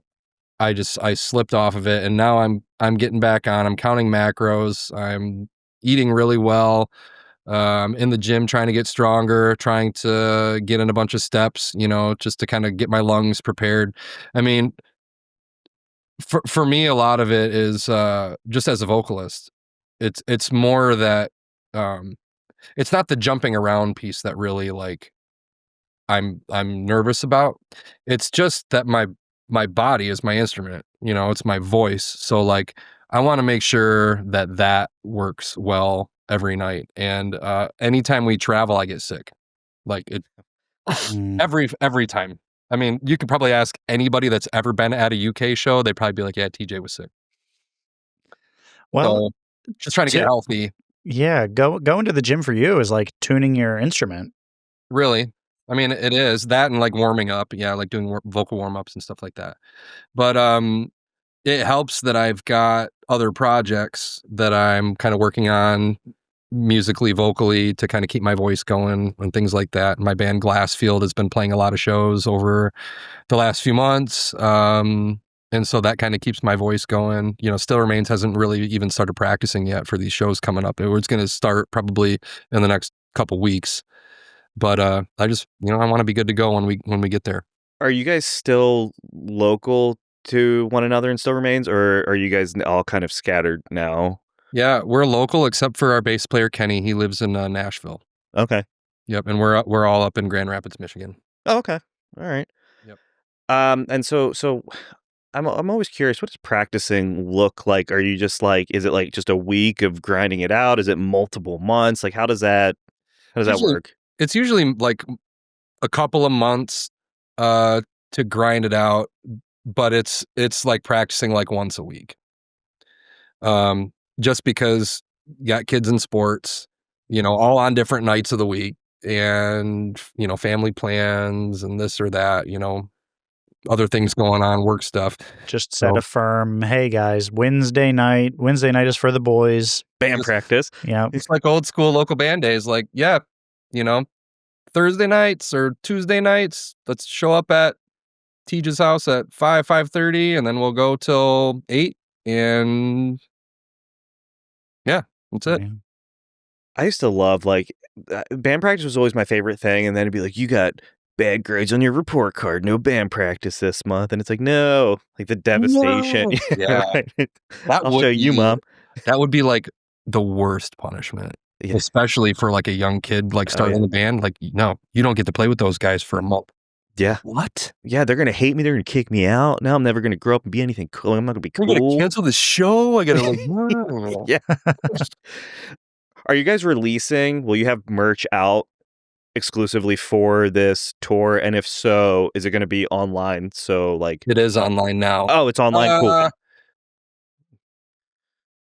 I slipped off of it, and now I'm getting back on. I'm counting macros. I'm eating really well. In the gym, trying to get stronger, trying to get in a bunch of steps, just to kind of get my lungs prepared. I mean, for me, a lot of it is just as a vocalist. It's more that it's not the jumping around piece that really like I'm nervous about. It's just that my body is my instrument, you know, it's my voice. So like I want to make sure that works well every night. And anytime we travel, I get sick. Like it every time. I mean, you could probably ask anybody that's ever been at a UK show, they'd probably be like, yeah, TJ was sick. Well, so just trying to get healthy. Yeah, going to the gym for you is like tuning your instrument. Really? I mean, it is that and like warming up. Yeah, like doing vocal warm ups and stuff like that. But it helps that I've got other projects that I'm kind of working on musically, vocally to kind of keep my voice going and things like that. My band Glassfield has been playing a lot of shows over the last few months. And so that kind of keeps my voice going. You know, Still Remains hasn't really even started practicing yet for these shows coming up. It's going to start probably in the next couple weeks. But I just, you know, I want to be good to go when we get there. Are you guys still local to one another in Still Remains, or are you guys all kind of scattered now? Yeah, we're local except for our bass player Kenny. He lives in Nashville. Okay. Yep, and we're all up in Grand Rapids, Michigan. Oh, okay. All right. Yep. And so I'm always curious, what does practicing look like? Are you just like, is it like just a week of grinding it out? Is it multiple months? Like how does that work? It's usually like a couple of months to grind it out, but it's like practicing like once a week. Just because you got kids in sports, you know, all on different nights of the week, and you know, family plans and this or that, you know, other things going on, work stuff. Just set a firm, hey guys, Wednesday night is for the boys. Band practice. Yeah. It's like old school local band days. Like, yeah, you know, Thursday nights or Tuesday nights, let's show up at Teja's house at 5:30, and then we'll go till 8, and yeah, that's it. I used to love like band practice was always my favorite thing, and then it'd be like, you got bad grades on your report card, no band practice this month, and it's like, no, like the devastation. No. Yeah, right? I'll show you, Mom. That would be like the worst punishment, especially for like a young kid like starting the band. Like, no, you don't get to play with those guys for a month. Yeah. What? Yeah, they're gonna hate me. They're gonna kick me out. Now I'm never gonna grow up and be anything cool. I'm not gonna be cool. We're gonna cancel the show. I gotta like, yeah. Are you guys releasing? Will you have merch out exclusively for this tour? And if so, is it going to be online? So like it is online now. Oh, it's online. Cool.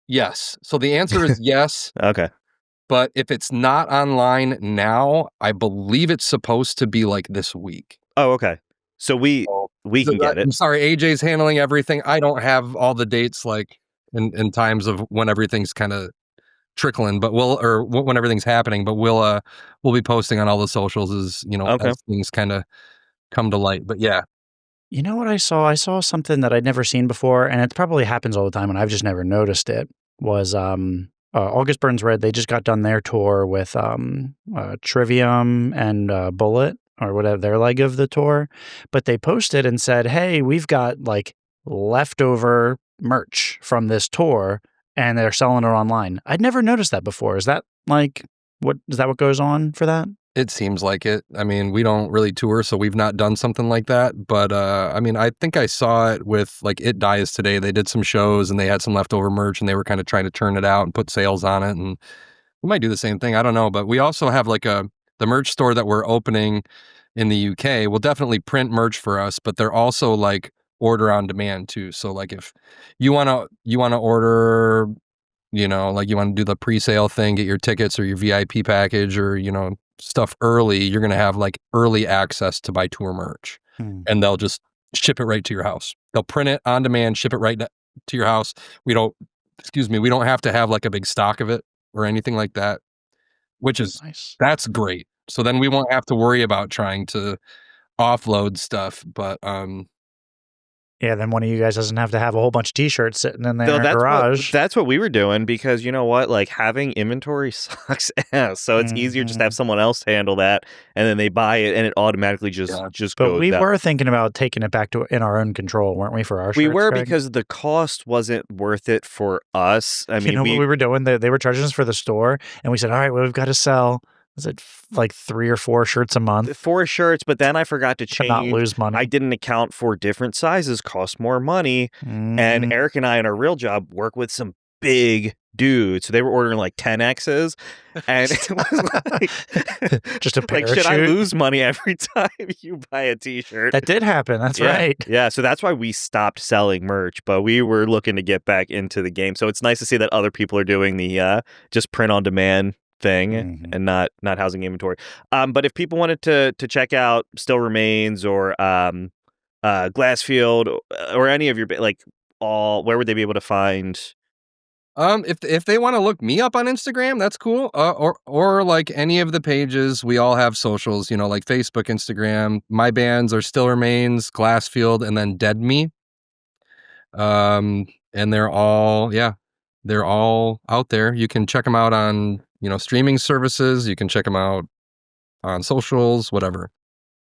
Yes. So the answer is yes. Okay. But if it's not online now, I believe it's supposed to be like this week. Oh, okay. So we can get it. I'm sorry, AJ's handling everything. I don't have all the dates like in times of when everything's kind of trickling, but when everything's happening, but we'll be posting on all the socials as, you know, as things kind of come to light. But yeah. You know what I saw? I saw something that I'd never seen before, and it probably happens all the time, and I've just never noticed it, was August Burns Red. They just got done their tour with Trivium and Bullet, or whatever, their leg of the tour. But they posted and said, hey, we've got like leftover merch from this tour, and they're selling it online. I'd never noticed that before. Is that like, what goes on for that? It seems like it. I mean, we don't really tour, so we've not done something like that. But I mean, I think I saw it with like It Dies Today. They did some shows and they had some leftover merch and they were kind of trying to turn it out and put sales on it. And we might do the same thing. I don't know. But we also have like the merch store that we're opening in the UK will definitely print merch for us, but they're also like order on demand too. So like if you want to order, you know, like you want to do the pre-sale thing, get your tickets or your VIP package or, you know, stuff early, you're going to have like early access to buy tour merch and they'll just ship it right to your house. They'll print it on demand, ship it right to your house. We don't have to have like a big stock of it or anything like that, which is nice. That's great. So then we won't have to worry about trying to offload stuff, but yeah, then one of you guys doesn't have to have a whole bunch of t-shirts sitting in their garage. That's what we were doing, because you know what? Like having inventory sucks ass. So it's easier just to have someone else handle that, and then they buy it and it automatically just goes. But we were thinking about taking it back to in our own control, weren't we, for our shirts? We were, Greg? because the cost wasn't worth it for us. I mean, you know what we were doing? They were charging us for the store, and we said, all right, well, we've got to sell Is it like 3 or 4 shirts a month? 4 shirts, but then I forgot to To change. not lose money. I didn't account for different sizes cost more money. And Eric and I in our real job work with some big dudes. So they were ordering like 10Xs. And it was like, just a parachute. Like, should I lose money every time you buy a t-shirt? That did happen. That's right. Yeah. So that's why we stopped selling merch, but we were looking to get back into the game. So it's nice to see that other people are doing the just print on demand thing and not housing inventory. But if people wanted to check out Still Remains or Glassfield or any of your where would they be able to find? If they want to look me up on Instagram, that's cool. Or like any of the pages, we all have socials, like Facebook, Instagram. My bands are Still Remains, Glassfield, and then Dead Me. And they're all out there. You can check them out on, streaming services. You can check them out on socials, whatever.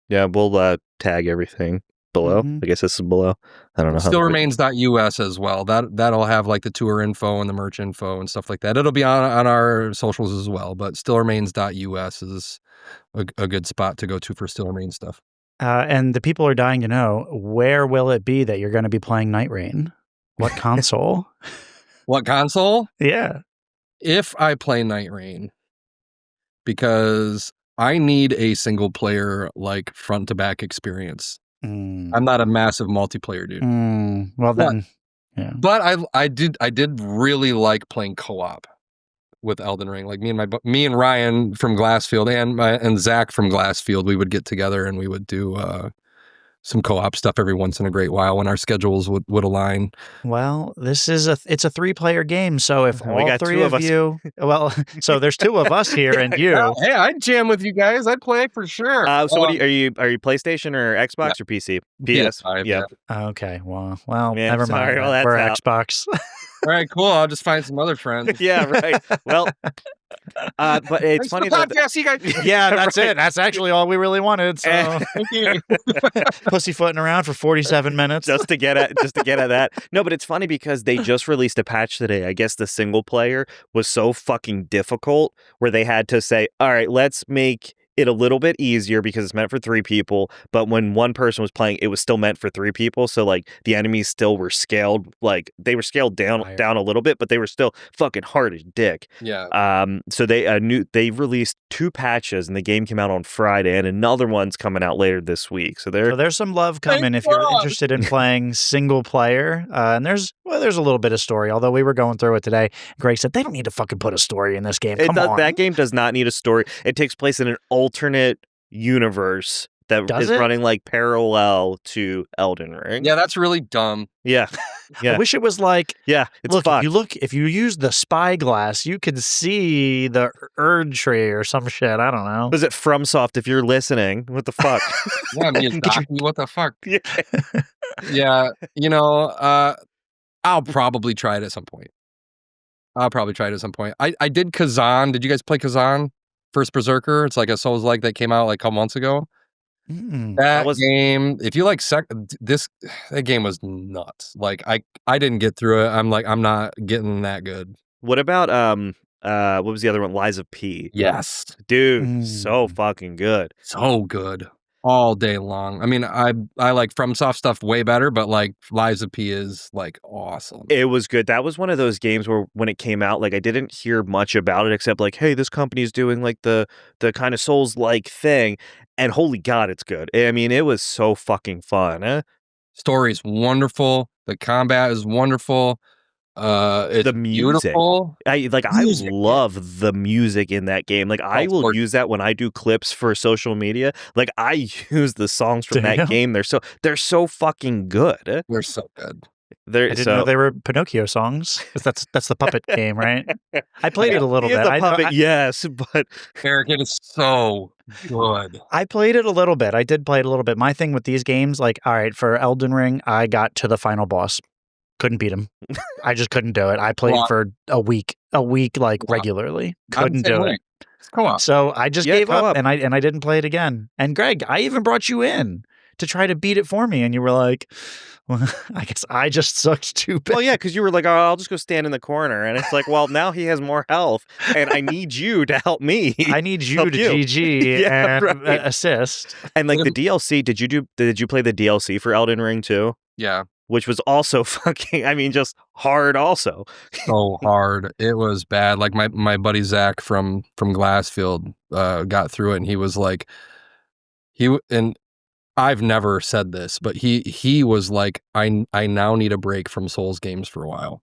Yeah, we'll tag everything below. I guess this is below. I don't know. Stillremains.us as well. That'll have like the tour info and the merch info and stuff like that. It'll be on our socials as well, but stillremains.us is a good spot to go to for Still Remains stuff. And the people are dying to know, where will it be that you're going to be playing Night Rain? What console? What console? Yeah. If I play Night Rain, because I need a single player like front to back experience. I'm not a massive multiplayer dude. Well then, yeah. But I did really like playing co-op with Elden Ring. Like me and Ryan from Glassfield and Zach from Glassfield, we would get together and we would do some co-op stuff every once in a great while when our schedules would align. Well, it's a 3-player game, so if all 3 of you, so there's 2 of us here and you. Hey, I'd jam with you guys. I'd play for sure. So what are you PlayStation or Xbox or PC? PS5. Yeah. Okay. Well, yeah, never mind. Well, we're out. Xbox. All right, cool. I'll just find some other friends. Yeah, right. Well, but it's funny that you guys. Yeah, that's it. That's actually all we really wanted. So pussyfooting around for 47 minutes just to get at that. No, but it's funny because they just released a patch today. I guess the single player was so fucking difficult where they had to say, all right, let's make it a little bit easier because it's meant for 3 people, but when one person was playing, it was still meant for 3 people. So like the enemies still were scaled, like they were scaled down a little bit, but they were still fucking hard as dick. Yeah. So they released 2 patches and the game came out on Friday, and another one's coming out later this week. So there's some love coming if you're interested in playing single player. And there's a little bit of story. Although we were going through it today, Greg said they don't need to fucking put a story in this game. Come on. That game does not need a story. It takes place in an alternate universe that is running like parallel to Elden Ring. Yeah, that's really dumb. Yeah. I wish it was like, it's fucked. If you use the spyglass, you could see the Erd tree or some shit. I don't know. Was it FromSoft? If you're listening, what the fuck? Yeah, what the fuck? Yeah, I'll probably try it at some point. I did Kazan. Did you guys play Kazan? First Berserker. It's like a Souls-like that came out like a couple months ago. That game, if you like that game was nuts. Like I didn't get through it. I'm not getting that good. What about what was the other one? Lies of P. Yes. Dude, so fucking good. So good. All day long. I mean, I like FromSoft stuff way better, but like Lies of P is like awesome. It was good. That was one of those games where when it came out, like I didn't hear much about it except like, hey, this company's doing like the kind of Souls-like thing, and holy God, it's good. I mean, it was so fucking fun. Story's wonderful. The combat is wonderful. It's the music. Beautiful. I love the music in that game. Like I will use that when I do clips for social media. Like I use the songs from that game. They're so fucking good. They're so good. I didn't know they were Pinocchio songs. That's the puppet game, right? I played it a little bit. Yes, but Eric, it is so good. I played it a little bit. I did play it a little bit. My thing with these games, like, all right, for Elden Ring, I got to the final boss. Couldn't beat him. I just couldn't do it. I played for a week like regularly. Couldn't do it. It's co-op. So I just gave up and I didn't play it again. And Greg, I even brought you in to try to beat it for me, and you were like, I guess I just sucked too bad. Well, yeah, because you were like, "Oh, I'll just go stand in the corner," and it's like, well, now he has more health, and I need you to help me. I need you help to you. GG Yeah, and right. assist. And like the DLC, did you play the DLC for Elden Ring too? Yeah. Which was also fucking, I mean, just hard also. So hard. It was bad. Like my buddy Zach from Glassfield got through it, and he was like, and I've never said this, but he was like, I now need a break from Souls games for a while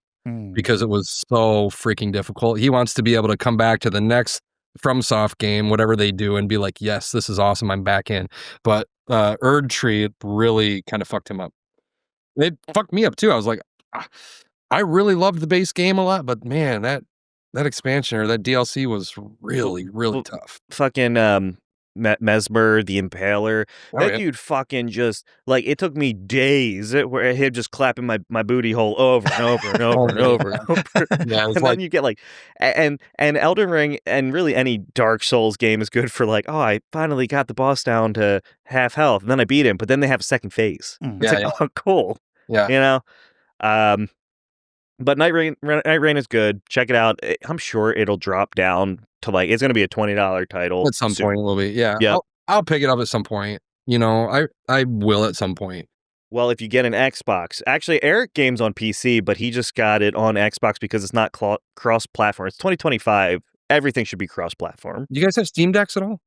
because it was so freaking difficult. He wants to be able to come back to the next FromSoft game, whatever they do, and be like, yes, this is awesome, I'm back in. But Erd Tree really kind of fucked him up. It fucked me up too. I was like, I really loved the base game a lot, but man, that expansion or that DLC was really, really tough. Fucking Mesmer, the Impaler. That yeah. dude fucking just, like, it took me days where him just clapping my booty hole over and over and over and over and over. Yeah, And then you get like, and Elden Ring and really any Dark Souls game is good for like, oh, I finally got the boss down to half health, and then I beat him, but then they have a second phase. It's like, oh, cool. Yeah. You know? But Night Rain is good. Check it out. I'm sure it'll drop down to like, it's going to be a $20 title at some point. It will be. Yeah. Yep. I'll pick it up at some point. You know, I will at some point. Well, if you get an Xbox, actually Eric games on PC, but he just got it on Xbox because it's not cross-platform. It's 2025. Everything should be cross-platform. You guys have Steam Decks at all?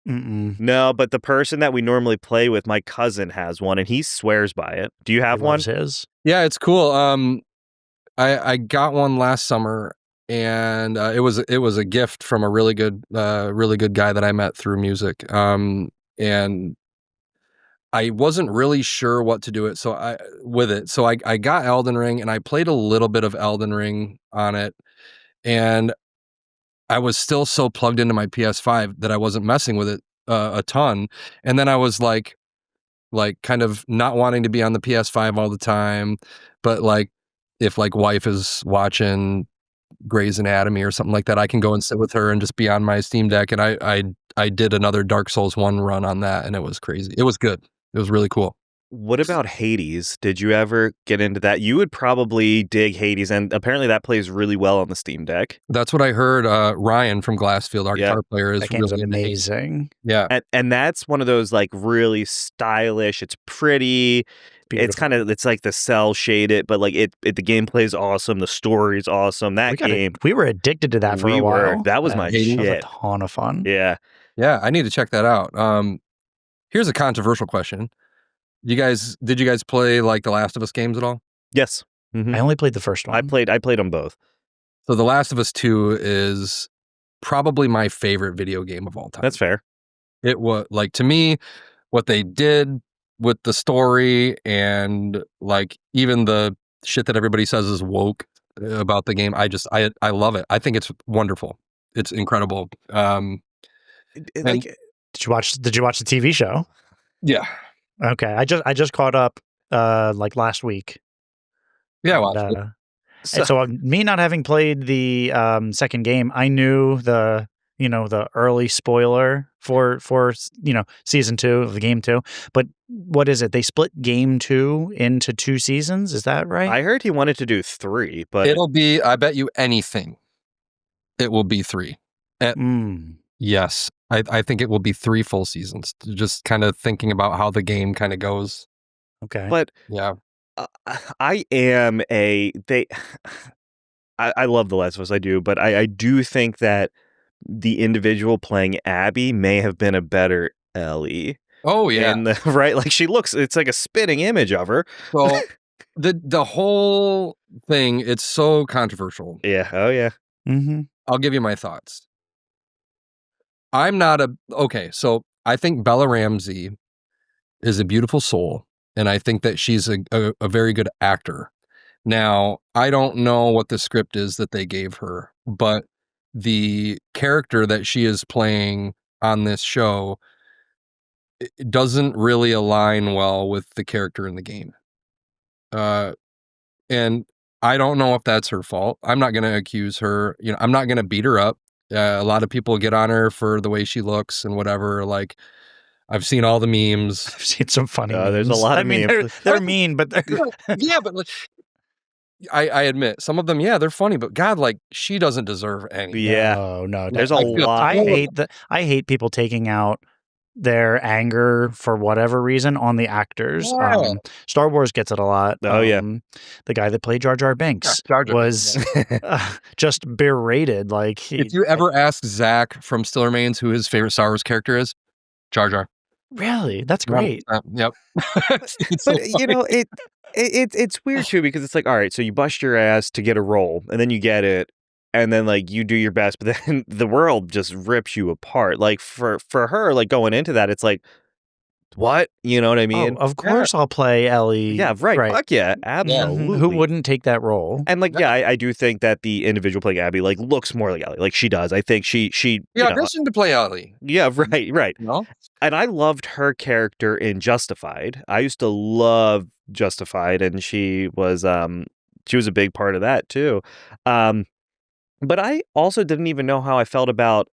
No, but the person that we normally play with, my cousin has one, and he swears by it. Do you have one? His? Yeah, it's cool. I got one last summer, and it was a gift from a really good guy that I met through music. And I wasn't really sure what to do it. So I got Elden Ring, and I played a little bit of Elden Ring on it, and I was still so plugged into my PS5 that I wasn't messing with it a ton. And then I was like kind of not wanting to be on the PS5 all the time, but like if like wife is watching Grey's Anatomy or something like that, I can go and sit with her and just be on my Steam Deck. And I did another Dark Souls 1 run on that, and it was crazy. It was good. It was really cool. What about Hades? Did you ever get into that? You would probably dig Hades, and apparently that plays really well on the Steam Deck. That's what I heard. Ryan from Glassfield, our guitar player, is really amazing. Yeah. And that's one of those like really stylish, it's pretty. Beautiful. It's like the cell shaded, but like the gameplay is awesome. The story's awesome. We were addicted to that for a while. That was my shit. That was a ton of fun. Yeah. Yeah, I need to check that out. Here's a controversial question. Did you guys play like the Last of Us games at all? Yes. Mm-hmm. I only played the first one. I played them both. So The Last of Us 2 is probably my favorite video game of all time. That's fair. It was like, to me, what they did with the story and like even the shit that everybody says is woke about the game, I love it. I think it's wonderful. It's incredible. Did you watch the TV show? Yeah. Okay, I just caught up like last week. Yeah, I watched it. So me not having played the second game, I knew the early spoiler for season 2 of the game 2. But what is it? They split game 2 into 2 seasons. Is that right? I heard he wanted to do 3, but it'll be. I bet you anything, it will be 3. Yes. I think it will be 3 full seasons, just kind of thinking about how the game kind of goes. Okay. But yeah, I love The Last of Us, I do, but I do think that the individual playing Abby may have been a better Ellie. Oh yeah. Right? Like it's like a spitting image of her. So the whole thing, it's so controversial. Yeah. Oh yeah. Mm-hmm. I'll give you my thoughts. I'm not so I think Bella Ramsey is a beautiful soul, and I think that she's a very good actor. Now, I don't know what the script is that they gave her, but the character that she is playing on this show, it doesn't really align well with the character in the game. And I don't know if that's her fault. I'm not going to accuse her. I'm not going to beat her up. A lot of people get on her for the way she looks and whatever. Like, I've seen all the memes. I've seen some funny memes. There's a lot of memes. They're mean, but they're... Yeah, but I admit, some of them, yeah, they're funny, but God, like, she doesn't deserve any. Yeah. No. There's a lot. I hate people taking out their anger for whatever reason on the actors. Yeah. Star Wars gets it a lot. Oh, yeah. The guy that played Jar Jar Binks was just berated. Like, if you ever ask Zach from Still Remains who his favorite Star Wars character is, Jar Jar. Really? That's great. Yep. But you know, it's weird too, because it's like, all right, so you bust your ass to get a role, and then you get it, and then like you do your best, but then the world just rips you apart. Like for her, like going into that, it's like, what? You know what I mean? Of course I'll play Ellie. Yeah, right. Fuck yeah, absolutely. Who wouldn't take that role? And like, yeah, I do think that the individual playing Abby like looks more like Ellie. Like she does. I think she auditioned to play Ellie. Yeah, right. No? And I loved her character in Justified. I used to love Justified, and she was a big part of that too. But I also didn't even know how I felt about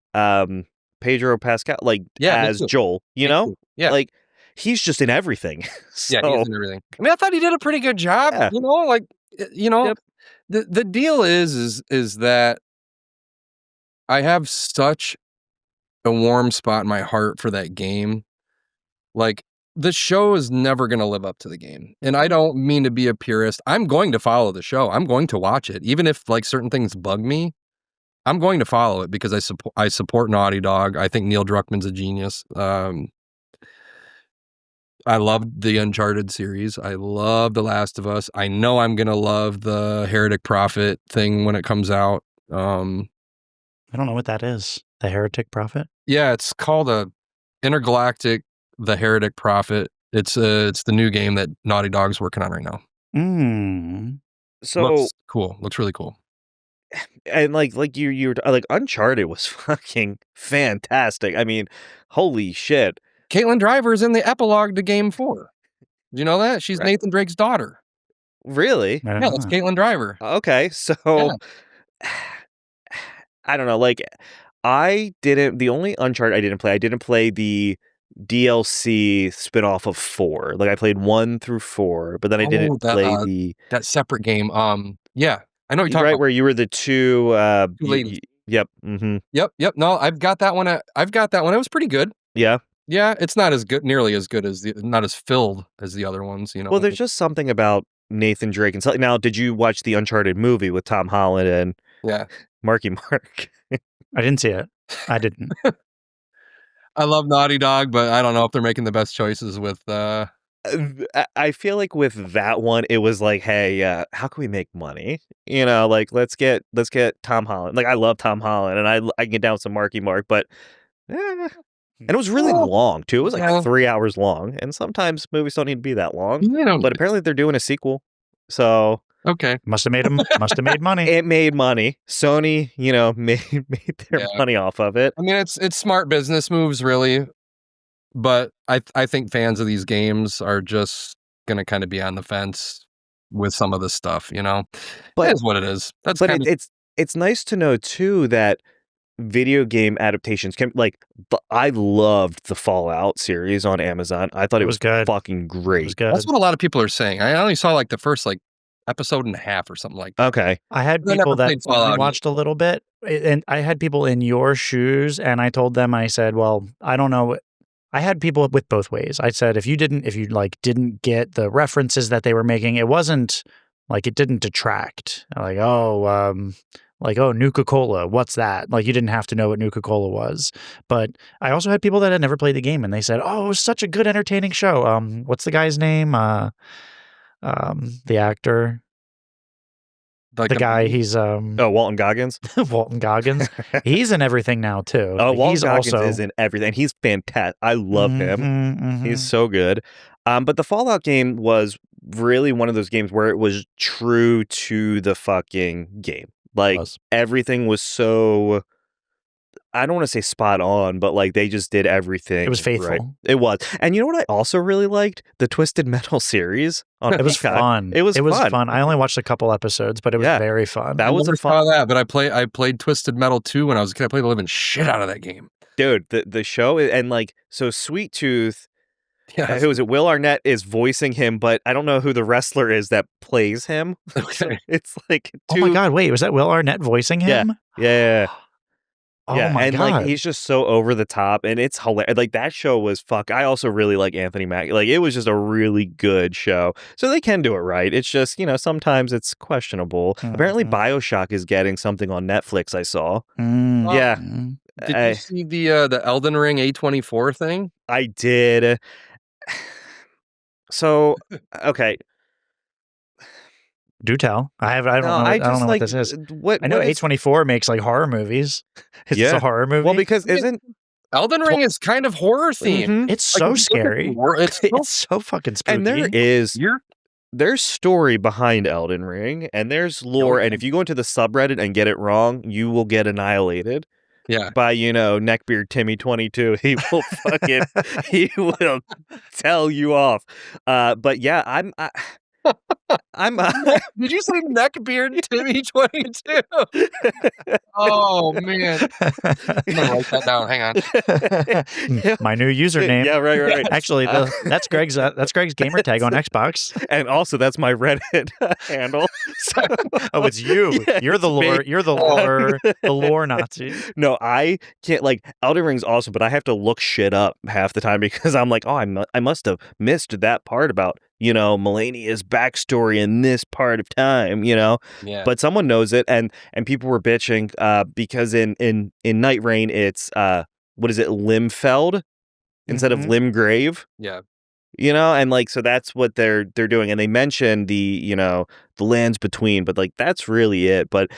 Pedro Pascal, like as Joel. You know, like he's just in everything. Yeah, he's in everything. I mean, I thought he did a pretty good job. Yeah. You know, like the deal is that I have such a warm spot in my heart for that game. Like, the show is never going to live up to the game. And I don't mean to be a purist. I'm going to follow the show. I'm going to watch it. Even if like certain things bug me, I'm going to follow it because I support Naughty Dog. I think Neil Druckmann's a genius. I loved the Uncharted series. I love The Last of Us. I know I'm going to love the Heretic Prophet thing when it comes out. I don't know what that is. The Heretic Prophet? Yeah, it's called Intergalactic The Heretic Prophet. It's the new game that Naughty Dog's working on right now. So looks cool. Looks really cool. And like you were like, Uncharted was fucking fantastic. I mean, holy shit. Caitlin Driver's in the epilogue to Game 4. Do you know that? She's Nathan Drake's daughter. Really? Yeah, that's Caitlin Driver. Okay, so I don't know. Like, the only Uncharted I didn't play the DLC spinoff of 4. Like, I played 1 through 4, but then I didn't play that separate game. Yeah, I know what you're talking about. Where you were the two ladies. Yep. Mm-hmm. Yep. No, I've got that one. It was pretty good. Yeah. Yeah, it's not as good, nearly as good as not as filled as the other ones, you know. Well, there's just something about Nathan Drake and so, now, did you watch the Uncharted movie with Tom Holland and Marky Mark? I didn't see it. I didn't. I love Naughty Dog, but I don't know if they're making the best choices with I feel like with that one, it was like, hey, how can we make money? You know, like let's get Tom Holland. Like I love Tom Holland, and I can get down with some Marky Mark, but and it was really long too. It was like 3 hours long, and sometimes movies don't need to be that long. But apparently they're doing a sequel, so okay, must have made money. It made money. Sony, made their money off of it. I mean, it's smart business moves, really. But I think fans of these games are just going to kind of be on the fence with some of this stuff, you know? But it is what it is. It's nice to know, too, that video game adaptations can, like, I loved the Fallout series on Amazon. I thought it was good. Fucking great. It was good. That's what a lot of people are saying. I only saw, like, the first, like, episode and a half or something like that. Okay. I had people that watched a little bit, and I had people in your shoes, and I told them, I said, well, I don't know. I had people with both ways. I said, if you didn't get the references that they were making, it wasn't like, it didn't detract. Like, Nuka-Cola, what's that? Like, you didn't have to know what Nuka-Cola was. But I also had people that had never played the game, and they said, oh, it was such a good, entertaining show. What's the guy's name? The actor. Like the guy, he's Walton Goggins. Walton Goggins. He's in everything now too. Oh, Walton Goggins is in everything. He's fantastic. I love him. Mm-hmm. He's so good. But the Fallout game was really one of those games where it was true to the fucking game. Like everything was so, I don't want to say spot on, but like they just did everything. It was faithful. Right. It was. And you know what I also really liked? The Twisted Metal series. It was fun. It was fun. I only watched a couple episodes, but it was very fun. That was a fun. But I played Twisted Metal 2 when I was a kid. I played the living shit out of that game. Dude, the show and like so Sweet Tooth. Yeah. Who is it? Will Arnett is voicing him, but I don't know who the wrestler is that plays him. So Okay. it's like Oh my God, wait, was that Will Arnett voicing him? Yeah. Oh yeah, my and God. like he's just so over the top, and it's hilarious. Like that show was fuck. I also really like Anthony Mackie. Like it was just a really good show. So they can do it right. It's just sometimes it's questionable. Apparently, BioShock is getting something on Netflix. I saw. Yeah. Did you see the Elden Ring A24 thing? I did. So okay. Do tell. I don't know. I don't know what this is. I know A24 makes like horror movies. Is this a horror movie? Well, because isn't Elden Ring is kind of horror themed. Mm-hmm. It's so scary. It's so fucking spooky. And there's story behind Elden Ring, and there's lore. And if you go into the subreddit and get it wrong, you will get annihilated. Yeah. By Neckbeard Timmy 22, he will he will tell you off. But yeah, I'm. Did you say Neckbeard Timmy 22? Oh man, I'm gonna write that down. Hang on. My new username. Yeah, right. Actually, that's Greg's gamer tag on Xbox, and also that's my Reddit handle. So, it's you. Yeah, you're the lore. You're the lore Nazi. No, I can't. Like Elden Ring's awesome, but I have to look shit up half the time because I'm like, I must have missed that part about Melania's backstory in this part of time, Yeah. But someone knows it, and people were bitching because in Night Rain it's what is it, Limfeld instead of Limgrave? Yeah. And like so that's what they're doing, and they mentioned the the lands between, but like that's really it. But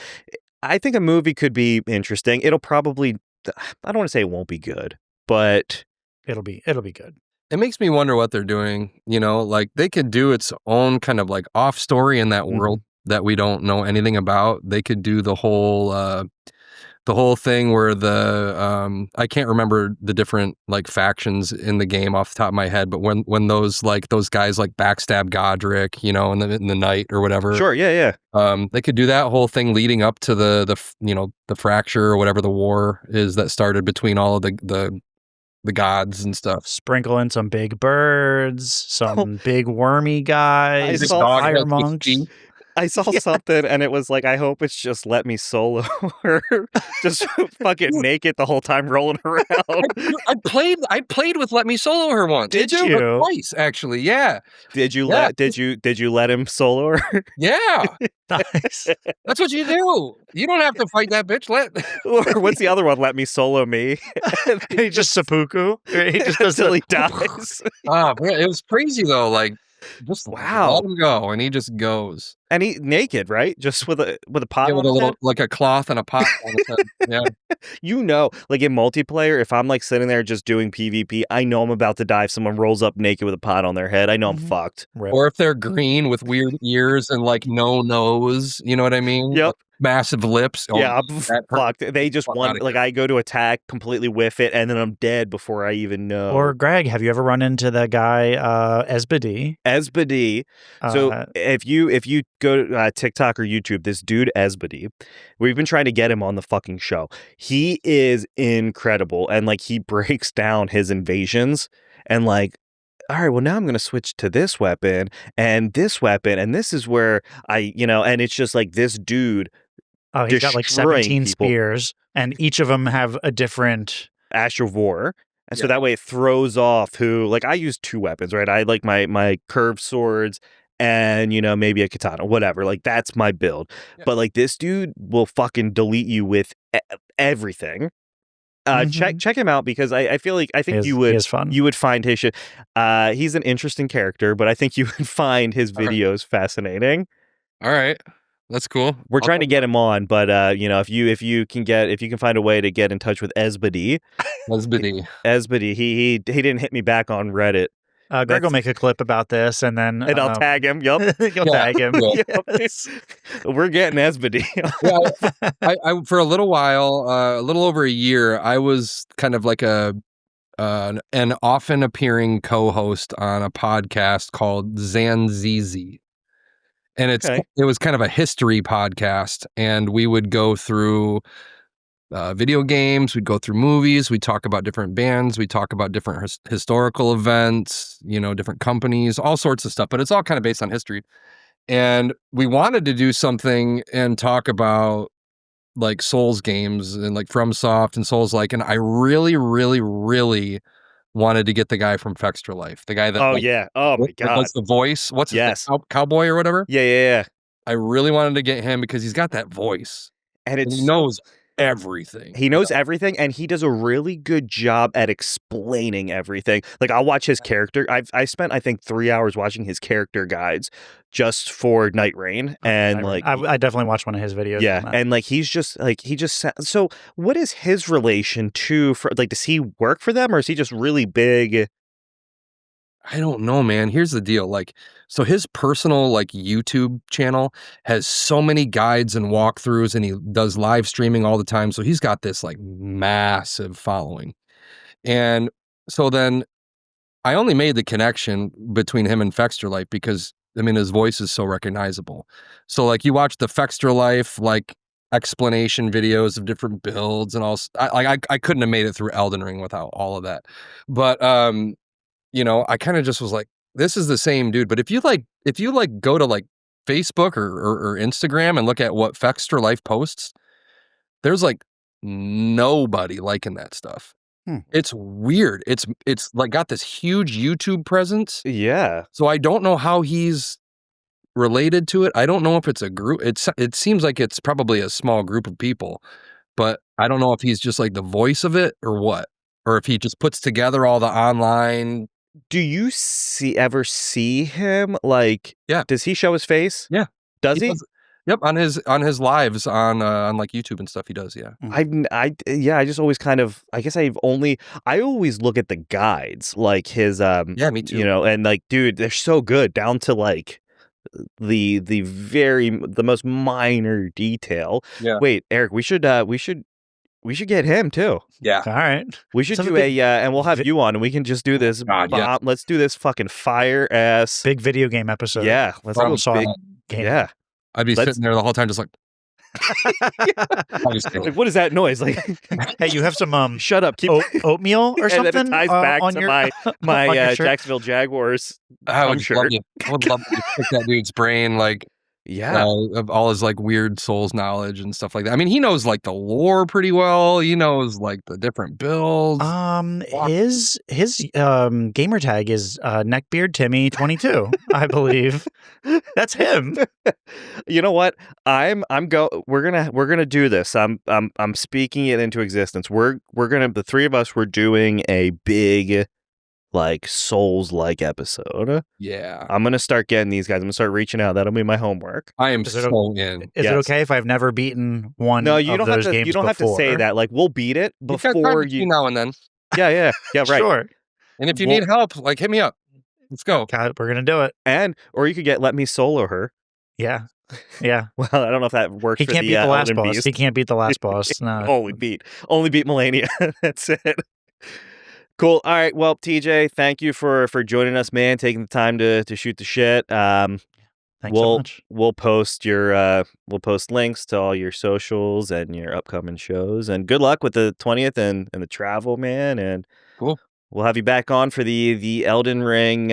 I think a movie could be interesting. It'll probably, I don't want to say it won't be good, but it'll be good. It makes me wonder what they're doing. Like they could do its own kind of like off story in that world that we don't know anything about. They could do the whole thing where I can't remember the different like factions in the game off the top of my head, but when those guys like backstab Godric, in the night or whatever. Sure, yeah. They could do that whole thing leading up to the fracture or whatever the war is that started between all of the gods and stuff. Sprinkle in some big birds, some big wormy guys, fire monks. I saw something and it was like, I hope it's just Let Me Solo her just fucking naked the whole time rolling around. I played with Let Me Solo her once. Did you? Twice, actually, yeah. Did you let him solo her? Yeah. Nice. That's what you do. You don't have to fight that bitch. Or what's the other one? Let Me Solo Me. He just seppuku. He just does until he dies. Oh man, it was crazy though. Like, just let him go, and he just goes. And he naked, right? Just with a pot, with a little like a cloth and a pot on his head. Yeah. Like in multiplayer, if I'm like sitting there just doing PvP, I know I'm about to die if someone rolls up naked with a pot on their head. I know I'm fucked. Right. Or if they're green with weird ears and like no nose, you know what I mean? Yep. Massive lips. Yeah, I'm fucked. They just want, like, I go to attack, completely whiff it, and then I'm dead before I even know. Or Greg, have you ever run into the guy Esbady? Esbady. So if you go to TikTok or YouTube, this dude Esbady, we've been trying to get him on the fucking show. He is incredible, and like he breaks down his invasions, and like, all right, well, now I'm going to switch to this weapon, and this is where and it's just like this dude. Oh, he's got like 17 spears, and each of them have a different Ash of War. And so that way it throws off who, like, I use two weapons, right? I like my curved swords and, maybe a katana, whatever. Like, that's my build. Yeah. But like this dude will fucking delete you with everything. Check him out because I think you would find his shit. He's an interesting character, but I think you would find his videos fascinating. All right. That's cool. We're trying to get him on, but if you can find a way to get in touch with Esbady, he didn't hit me back on Reddit. Greg will make a clip about this, and I'll tag him. Yup, you'll tag him. Yep. We're getting Esbady. I for a little while, a little over a year, I was kind of like an often appearing co-host on a podcast called Zanzizi. And it was kind of a history podcast, and we would go through video games. We'd go through movies. We'd talk about different bands. We'd talk about different historical events, different companies, all sorts of stuff. But it's all kind of based on history. And we wanted to do something and talk about like Souls games and like FromSoft and Souls-like. And I really, really, really wanted to get the guy from Fextra Life, the guy that oh my god, what's the voice? What's his name? Cowboy or whatever? Yeah. I really wanted to get him because he's got that voice, and he knows everything. He knows everything, and he does a really good job at explaining everything. Like, I'll watch his character. I spent, I think, 3 hours watching his character guides just for Night Rain, and I definitely watched one of his videos. Yeah, and like he just so. What is his relation to? Does he work for them, or is he just really big? I don't know, man. Here's the deal. Like, so his personal like YouTube channel has so many guides and walkthroughs, and he does live streaming all the time. So he's got this like massive following. And so then I only made the connection between him and Fextra Life because his voice is so recognizable. So like you watch the Fextra Life like explanation videos of different builds and all. I couldn't have made it through Elden Ring without all of that. But I kind of just was like, this is the same dude. But if you go to like Facebook or Instagram and look at what Fextra Life posts, there's like nobody liking that stuff. It's weird. It's like got this huge YouTube presence. Yeah. So I don't know how he's related to it. I don't know if it's a group. It seems like it's probably a small group of people, but I don't know if he's just like the voice of it or what, or if he just puts together all the online. Do you ever see him? Like, yeah. Does he show his face? Yeah. Does he? Yep, on his lives on like YouTube and stuff, he does. Yeah, I just always kind of, I guess I always look at the guides, like his yeah, me too. And like, dude, they're so good down to like the most minor detail. Yeah. Wait, Eric, we should get him too. Yeah. All right. We should do and we'll have you on, and we can just do this. Yeah. Let's do this fucking fire ass big video game episode. Yeah, let's go big game. Yeah. I'd be sitting there the whole time just like, like, what is that noise? Like, hey, you have some shut up, keep oatmeal or something? And then it ties back on to your, my Jacksonville Jaguars. I would love to pick that dude's brain, like, yeah, of all his like weird Souls knowledge and stuff like that. I mean, he knows like the lore pretty well. He knows like the different builds. His gamer tag is neckbeardtimmy22, I believe. That's him. You know what? We're gonna do this. I'm speaking it into existence. The three of us, we're doing a big like Souls-like episode. Yeah. I'm gonna start getting these guys. I'm gonna start reaching out. That'll be my homework. I am so in. Is it okay if I've never beaten one? No, you don't have to. You don't have to say that. Like, we'll beat it before you now and then. Yeah, right. Sure. And if you need help, like, hit me up. Let's go. We're gonna do it. Or you could let me solo her. Yeah. Well, I don't know if that works. He can't beat the last boss. He can't beat the last boss. No. Only beat Melania. That's it. Cool. All right. Well, TJ, thank you for joining us, man. Taking the time to shoot the shit. Thanks so much. We'll post links to all your socials and your upcoming shows. And good luck with the 20th and the travel, man. And cool. We'll have you back on for the Elden Ring,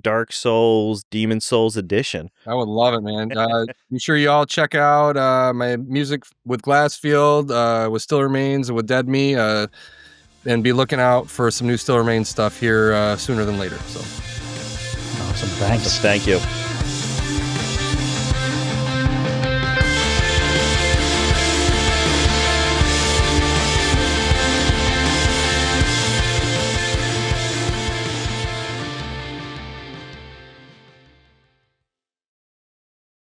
Dark Souls, Demon Souls edition. I would love it, man. Be sure you all check out my music with Glassfield, with Still Remains, and with Dead Me. And be looking out for some new Still Remains stuff here sooner than later. So awesome. Thanks. Thank you.